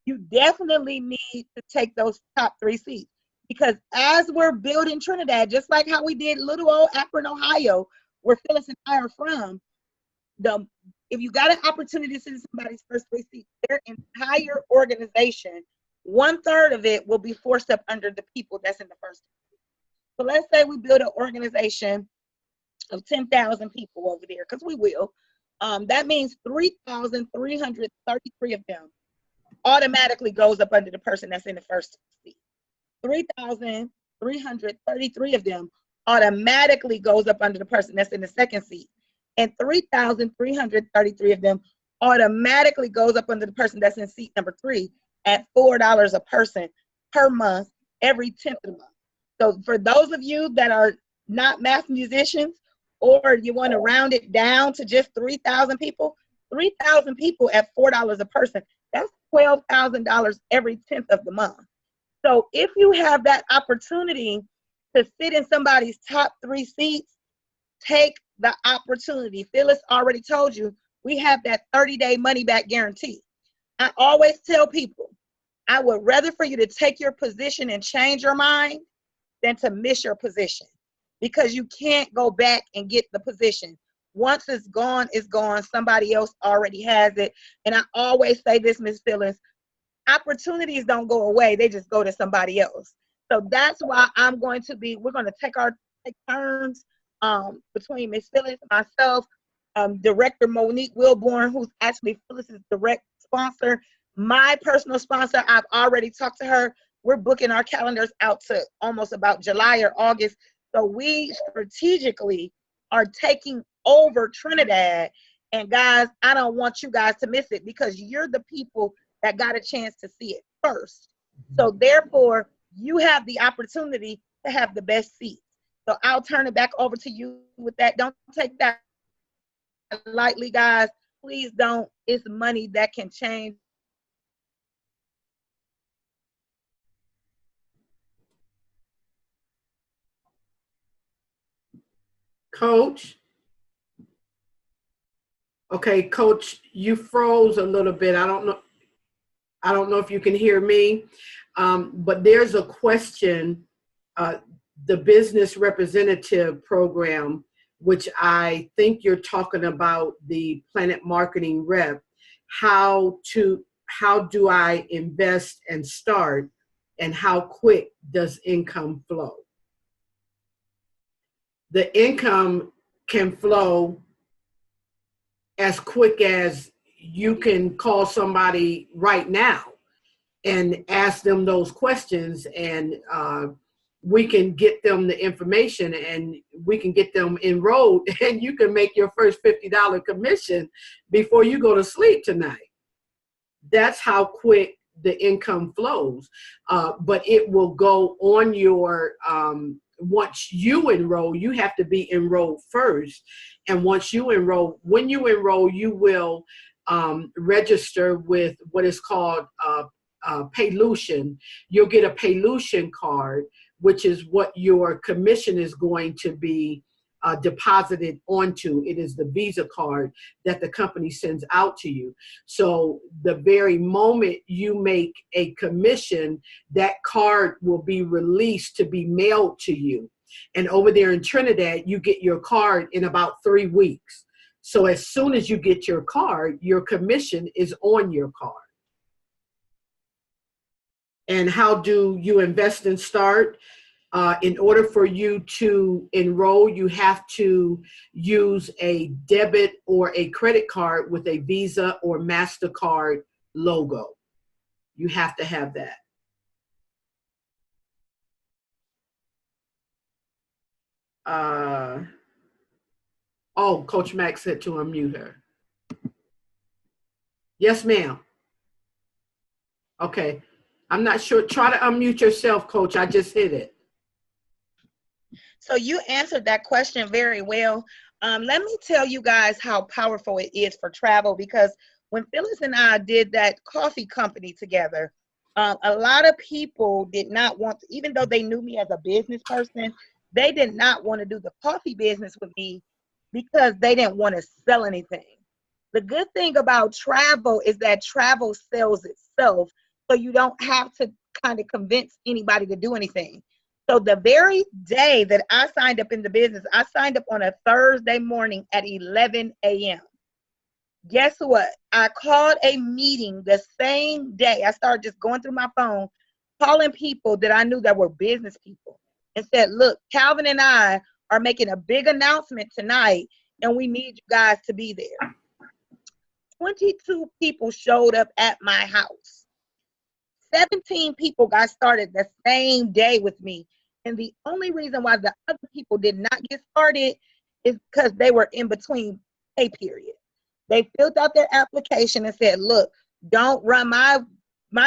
you definitely need to take those top 3 seats. Because as we're building Trinidad, just like how we did little old Akron, Ohio, where Phyllis and I are from, if you got an opportunity to see somebody's first 3 seats, their entire organization, 1/3 of it will be forced up under the people that's in the first. So let's say we build an organization of 10,000 people over there, because we will. That means 3,333 of them automatically goes up under the person that's in the first seat. 3,333 of them automatically goes up under the person that's in the second seat. And 3,333 of them automatically goes up under the person that's in seat number 3 at $4 a person per month, every 10th of the month. So for those of you that are not math musicians, or you want to round it down to just 3,000 people, 3,000 people at $4 a person, that's $12,000 every 10th of the month. So if you have that opportunity to sit in somebody's top 3 seats, take the opportunity. Phyllis already told you, we have that 30-day money back guarantee. I always tell people, I would rather for you to take your position and change your mind than to miss your position, because you can't go back and get the position. Once it's gone, it's gone. Somebody else already has it. And I always say this, Miss Phyllis, opportunities don't go away. They just go to somebody else. So that's why we're going to take turns between Miss Phyllis, myself, Director Monique Wilborn, who's actually Phyllis's direct sponsor. My personal sponsor, I've already talked to her. We're booking our calendars out to almost about July or August. So we strategically are taking over Trinidad. And guys, I don't want you guys to miss it, because you're the people that got a chance to see it first. So therefore, you have the opportunity to have the best seats. So I'll turn it back over to you with that. Don't take that lightly, guys. Please don't. It's money that can change. Coach. Okay, Coach, you froze a little bit. I don't know if you can hear me, but there's a question, the business representative program, which I think you're talking about, the Planet Marketing Rep. How do I invest and start, and how quick does income flow? The income can flow as quick as you can call somebody right now and ask them those questions, and we can get them the information, and we can get them enrolled, and you can make your first $50 commission before you go to sleep tonight. That's how quick the income flows. But it will go on your, once you enroll, you have to be enrolled first. And once you enroll, when you enroll, you will register with what is called Paylution. You'll get a Paylution card, which is what your commission is going to be deposited onto. It is the Visa card that the company sends out to you. So the very moment you make a commission, that card will be released to be mailed to you. And over there in Trinidad, you get your card in about 3 weeks. So as soon as you get your card, your commission is on your card. And how do you invest and start? In order for you to enroll, you have to use a debit or a credit card with a Visa or MasterCard logo. You have to have that. Oh, Coach Mac said to unmute her. Yes, ma'am. Okay. I'm not sure. Try to unmute yourself, Coach. I just hit it. So you answered that question very well. Let me tell you guys how powerful it is for travel, because when Phyllis and I did that coffee company together, a lot of people did not want to, even though they knew me as a business person, they did not want to do the coffee business with me because they didn't want to sell anything. The good thing about travel is that travel sells itself, so you don't have to kind of convince anybody to do anything. So the very day that I signed up in the business, I signed up on a Thursday morning at 11 a.m. Guess what? I called a meeting the same day. I started just going through my phone, calling people that I knew that were business people, and said, look, Calvin and I are making a big announcement tonight, and we need you guys to be there. 22 people showed up at my house. 17 people got started the same day with me. And the only reason why the other people did not get started is because they were in between pay period. They filled out their application and said, look, don't run my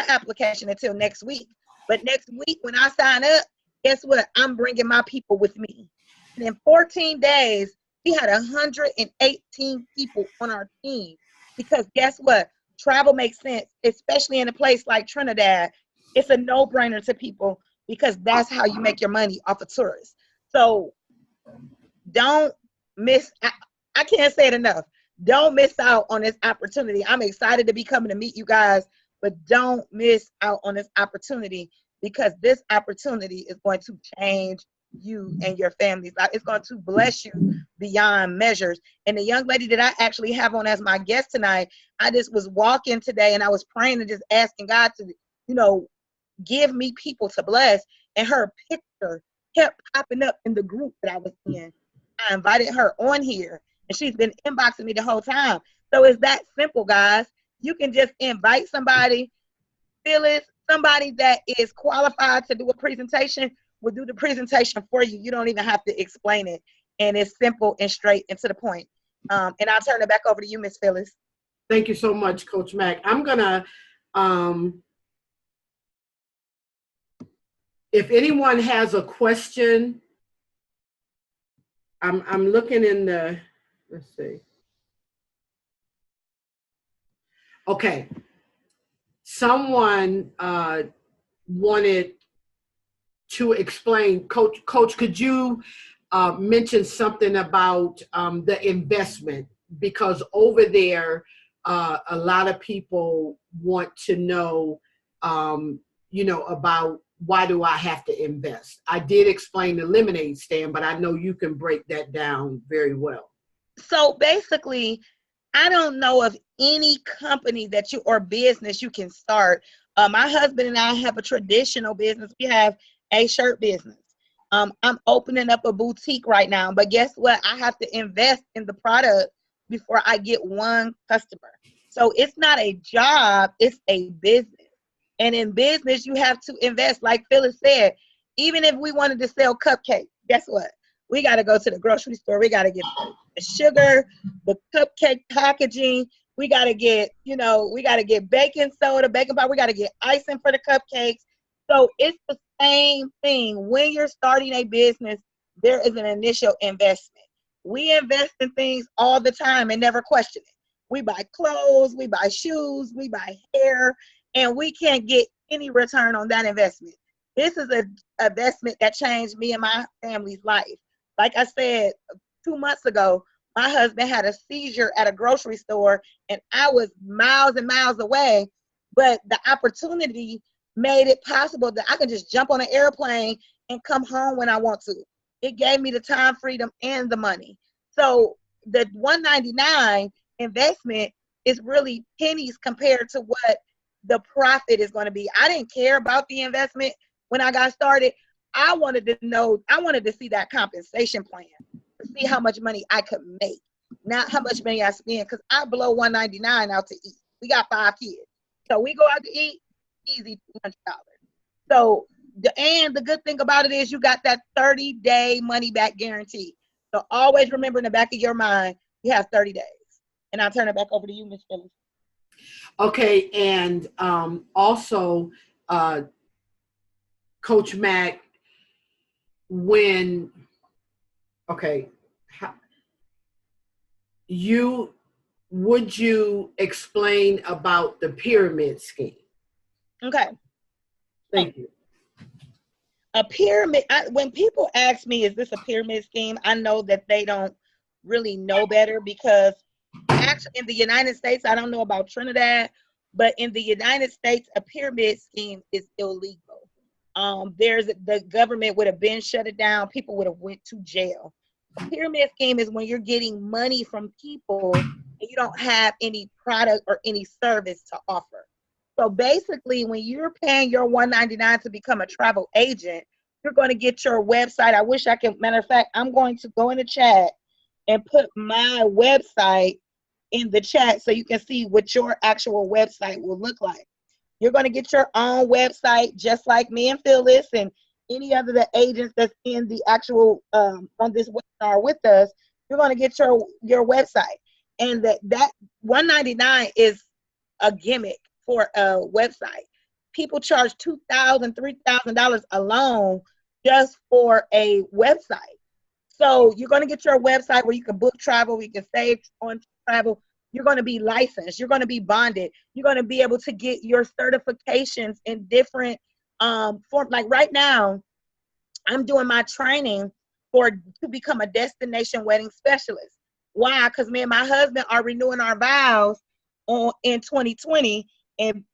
application until next week. But next week when I sign up, guess what? I'm bringing my people with me. And in 14 days, we had 118 people on our team. Because guess what? Travel makes sense, especially in a place like Trinidad. It's a no-brainer to people because that's how you make your money off of tourists. So don't miss, I can't say it enough. Don't miss out on this opportunity. I'm excited to be coming to meet you guys, but don't miss out on this opportunity because this opportunity is going to change you and your families. It's going to bless you beyond measures. And the young lady that I actually have on as my guest tonight, I just was walking today and I was praying and just asking God to, give me people to bless. And her picture kept popping up in the group that I was in. I invited her on here and she's been inboxing me the whole time. So it's that simple, guys. You can just invite somebody, Phyllis, somebody that is qualified to do a presentation will do the presentation for you. You don't even have to explain it. And it's simple and straight and to the point. And I'll turn it back over to you, Miss Phyllis. Thank you so much, Coach Mac. I'm going to, if anyone has a question, I'm looking in the, let's see. Okay. Someone wanted to explain, Coach, could you mention something about the investment? Because over there, a lot of people want to know, about why do I have to invest? I did explain the lemonade stand, but I know you can break that down very well. So basically, I don't know of any company that or business you can start. My husband and I have a traditional business. We have a shirt business. I'm opening up a boutique right now, but guess what? I have to invest in the product before I get one customer. So it's not a job, it's a business. And in business, you have to invest. Like Phyllis said, even if we wanted to sell cupcakes, guess what? We got to go to the grocery store. We got to get the sugar, the cupcake packaging. We got to get, we got to get baking soda, baking powder. We got to get icing for the cupcakes. So it's the same thing. When you're starting a business, there is an initial investment. We invest in things all the time and never question it. We buy clothes, we buy shoes, we buy hair, and we can't get any return on that investment. This is an investment that changed me and my family's life. Like I said, 2 months ago, my husband had a seizure at a grocery store and I was miles and miles away, but the opportunity made it possible that I could just jump on an airplane and come home when I want to. It gave me the time, freedom, and the money. So the $199 investment is really pennies compared to what the profit is going to be. I didn't care about the investment when I got started. I wanted to see that compensation plan to see how much money I could make, not how much money I spend, because I blow $199 out to eat. We got 5 kids. So we go out to eat, easy $200. So the good thing about it is you got that 30-day money back guarantee. So always remember in the back of your mind, you have 30 days. And I'll turn it back over to you, Ms. Phyllis. Okay, and also, Coach Mac, would you explain about the pyramid scheme? Okay. Thank you. A pyramid, when people ask me, is this a pyramid scheme? I know that they don't really know better, because actually in the United States, I don't know about Trinidad, but in the United States, a pyramid scheme is illegal. There's the government would have been shut it down. People would have went to jail. A pyramid scheme is when you're getting money from people and you don't have any product or any service to offer. So basically, when you're paying your $199 to become a travel agent, you're going to get your website. I wish I could. Matter of fact, I'm going to go in the chat and put my website in the chat so you can see what your actual website will look like. You're going to get your own website, just like me and Phyllis and any other the agents that's in the actual on this webinar with us. You're going to get your website, and that $199 is a gimmick for a website. People charge $2,000, $3,000 alone just for a website. So you're going to get your website where you can book travel, where you can save on travel. You're going to be licensed. You're going to be bonded. You're going to be able to get your certifications in different forms. Like right now, I'm doing my training to become a destination wedding specialist. Why? Because me and my husband are renewing our vows in 2020, and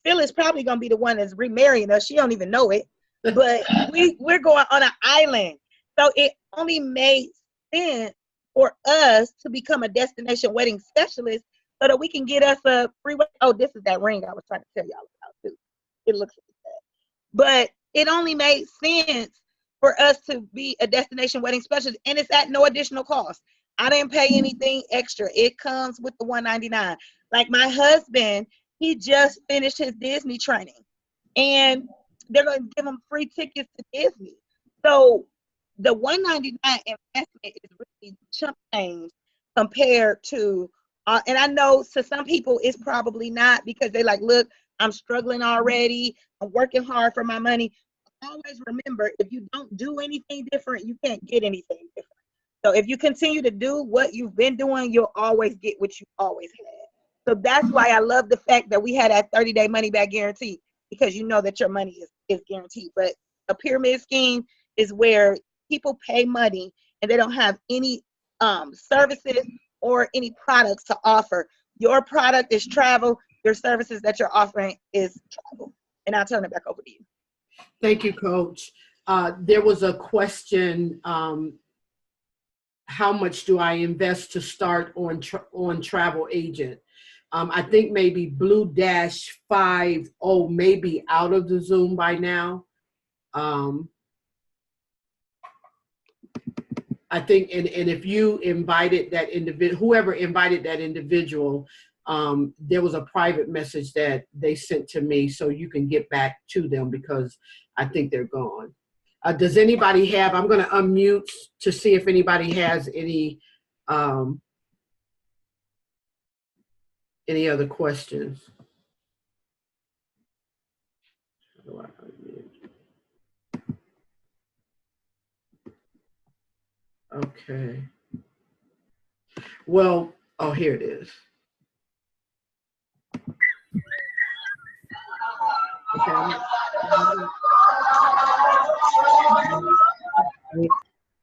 Phyllis probably going to be the one that's remarrying us. She don't even know it, but we're going on an island. So it only made sense for us to become a destination wedding specialist so that we can get us a free. Oh, this is that ring I was trying to tell y'all about too. It looks like that. But it only made sense for us to be a destination wedding specialist, and it's at no additional cost. I didn't pay anything extra. It comes with the $199. Like my husband, he just finished his Disney training, and they're going to give him free tickets to Disney. So the $199 investment is really chump change compared to, and I know to some people it's probably not, because they like, look, I'm struggling already. I'm working hard for my money. Always remember, if you don't do anything different, you can't get anything different. So if you continue to do what you've been doing, you'll always get what you always had. So that's why I love the fact that we had that 30-day money back guarantee, because you know that your money is guaranteed. But a pyramid scheme is where people pay money and they don't have any services or any products to offer. Your product is travel. Your services that you're offering is travel. And I'll turn it back over to you. Thank you, Coach. There was a question, how much do I invest to start on Travel Agent? I think maybe Blue-50 may be out of the Zoom by now. I think, and if you invited that individual, whoever invited that individual, there was a private message that they sent to me, so you can get back to them, because I think they're gone. Does anybody have, I'm going to unmute to see if anybody has any other questions. How do I unmute? Okay. Well, oh, here it is. Okay.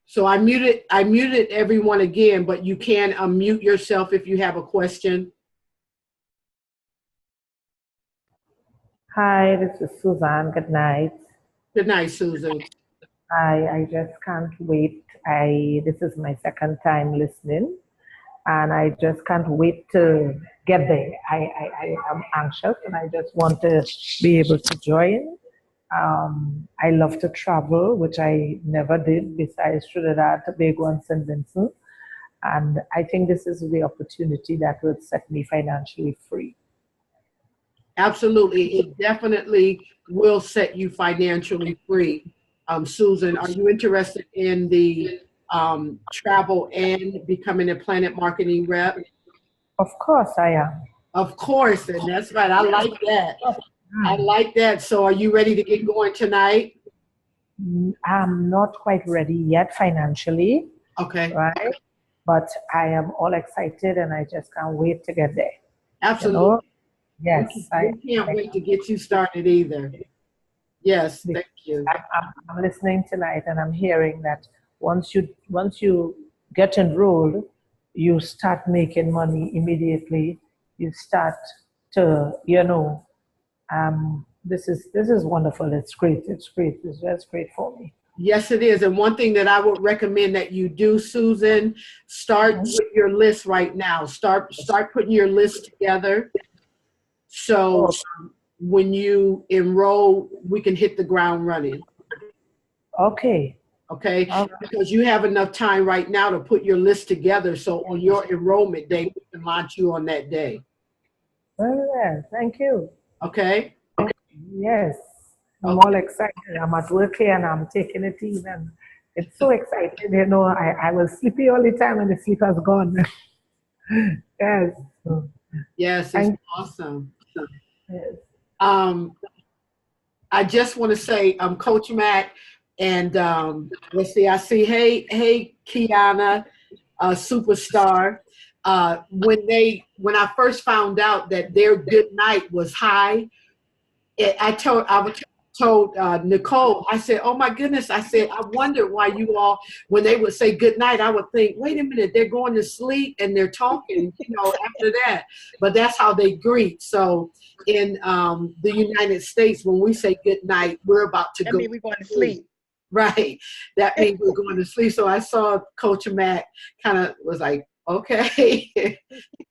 So I muted everyone again, but you can unmute yourself if you have a question. Hi, this is Suzanne. Good night. Good night, Susan. Hi, I just can't wait. This is my second time listening, and I just can't wait to get there. I am anxious, and I just want to be able to join. I love to travel, which I never did besides Trinidad, Tobago, and St. Vincent. And I think this is the opportunity that will set me financially free. Absolutely. It definitely will set you financially free. Susan, are you interested in the travel and becoming a Planet Marketing rep? Of course I am. Of course, and that's right. I like that. I like that. So are you ready to get going tonight? I'm not quite ready yet financially. Okay. Right? But I am all excited, and I just can't wait to get there. Absolutely. You know? Yes. We can't wait to get you started either. Yes, thank you. I'm listening tonight, and I'm hearing that once you get enrolled, you start making money immediately. You start to, this is wonderful. It's great. It's great. It's just great for me. Yes, it is. And one thing that I would recommend that you do, Susan, start with your list right now. Start putting your list together. So when you enroll, we can hit the ground running. Okay. Okay. Okay. Because you have enough time right now to put your list together. So on your enrollment day, we can launch you on that day. Well, yeah, thank you. Okay. Yes. I'm all excited. I'm at work here and I'm taking it in, and it's so exciting. I was sleepy all the time and the sleep has gone. Yes. Yes, it's awesome. Yes. I just want to say I'm Coach Mac, and let's see, I see, hey, Kiana, superstar. When I first found out that their good night was high, I told Nicole, I said, oh my goodness, I said, I wonder why you all, when they would say good night, I would think, wait a minute, they're going to sleep and they're talking, after that. But that's how they greet. So in the United States, when we say good night, we're about to That go. means we're going to sleep. Right. That means we're going to sleep. So I saw Coach Mac kind of was like, okay.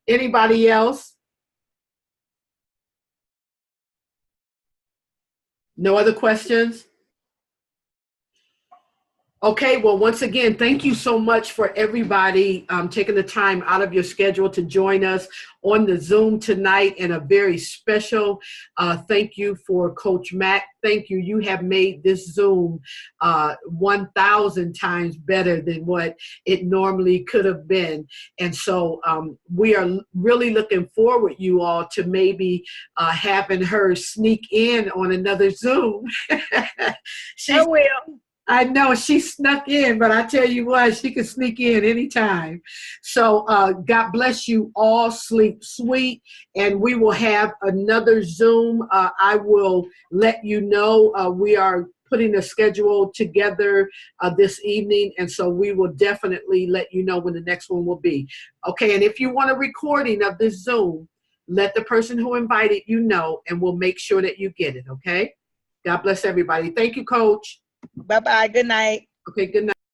Anybody else? No other questions? Okay, well, once again, thank you so much for everybody taking the time out of your schedule to join us on the Zoom tonight, and a very special thank you for Coach Mac. Thank you. You have made this Zoom 1,000 times better than what it normally could have been. And so we are really looking forward, you all, to maybe having her sneak in on another Zoom. I will. I know she snuck in, but I tell you what, she can sneak in anytime. So God bless you all. Sleep sweet. And we will have another Zoom. I will let you know. We are putting a schedule together this evening. And so we will definitely let you know when the next one will be. Okay. And if you want a recording of this Zoom, let the person who invited you know, and we'll make sure that you get it. Okay. God bless everybody. Thank you, Coach. Bye-bye. Good night. Okay, good night.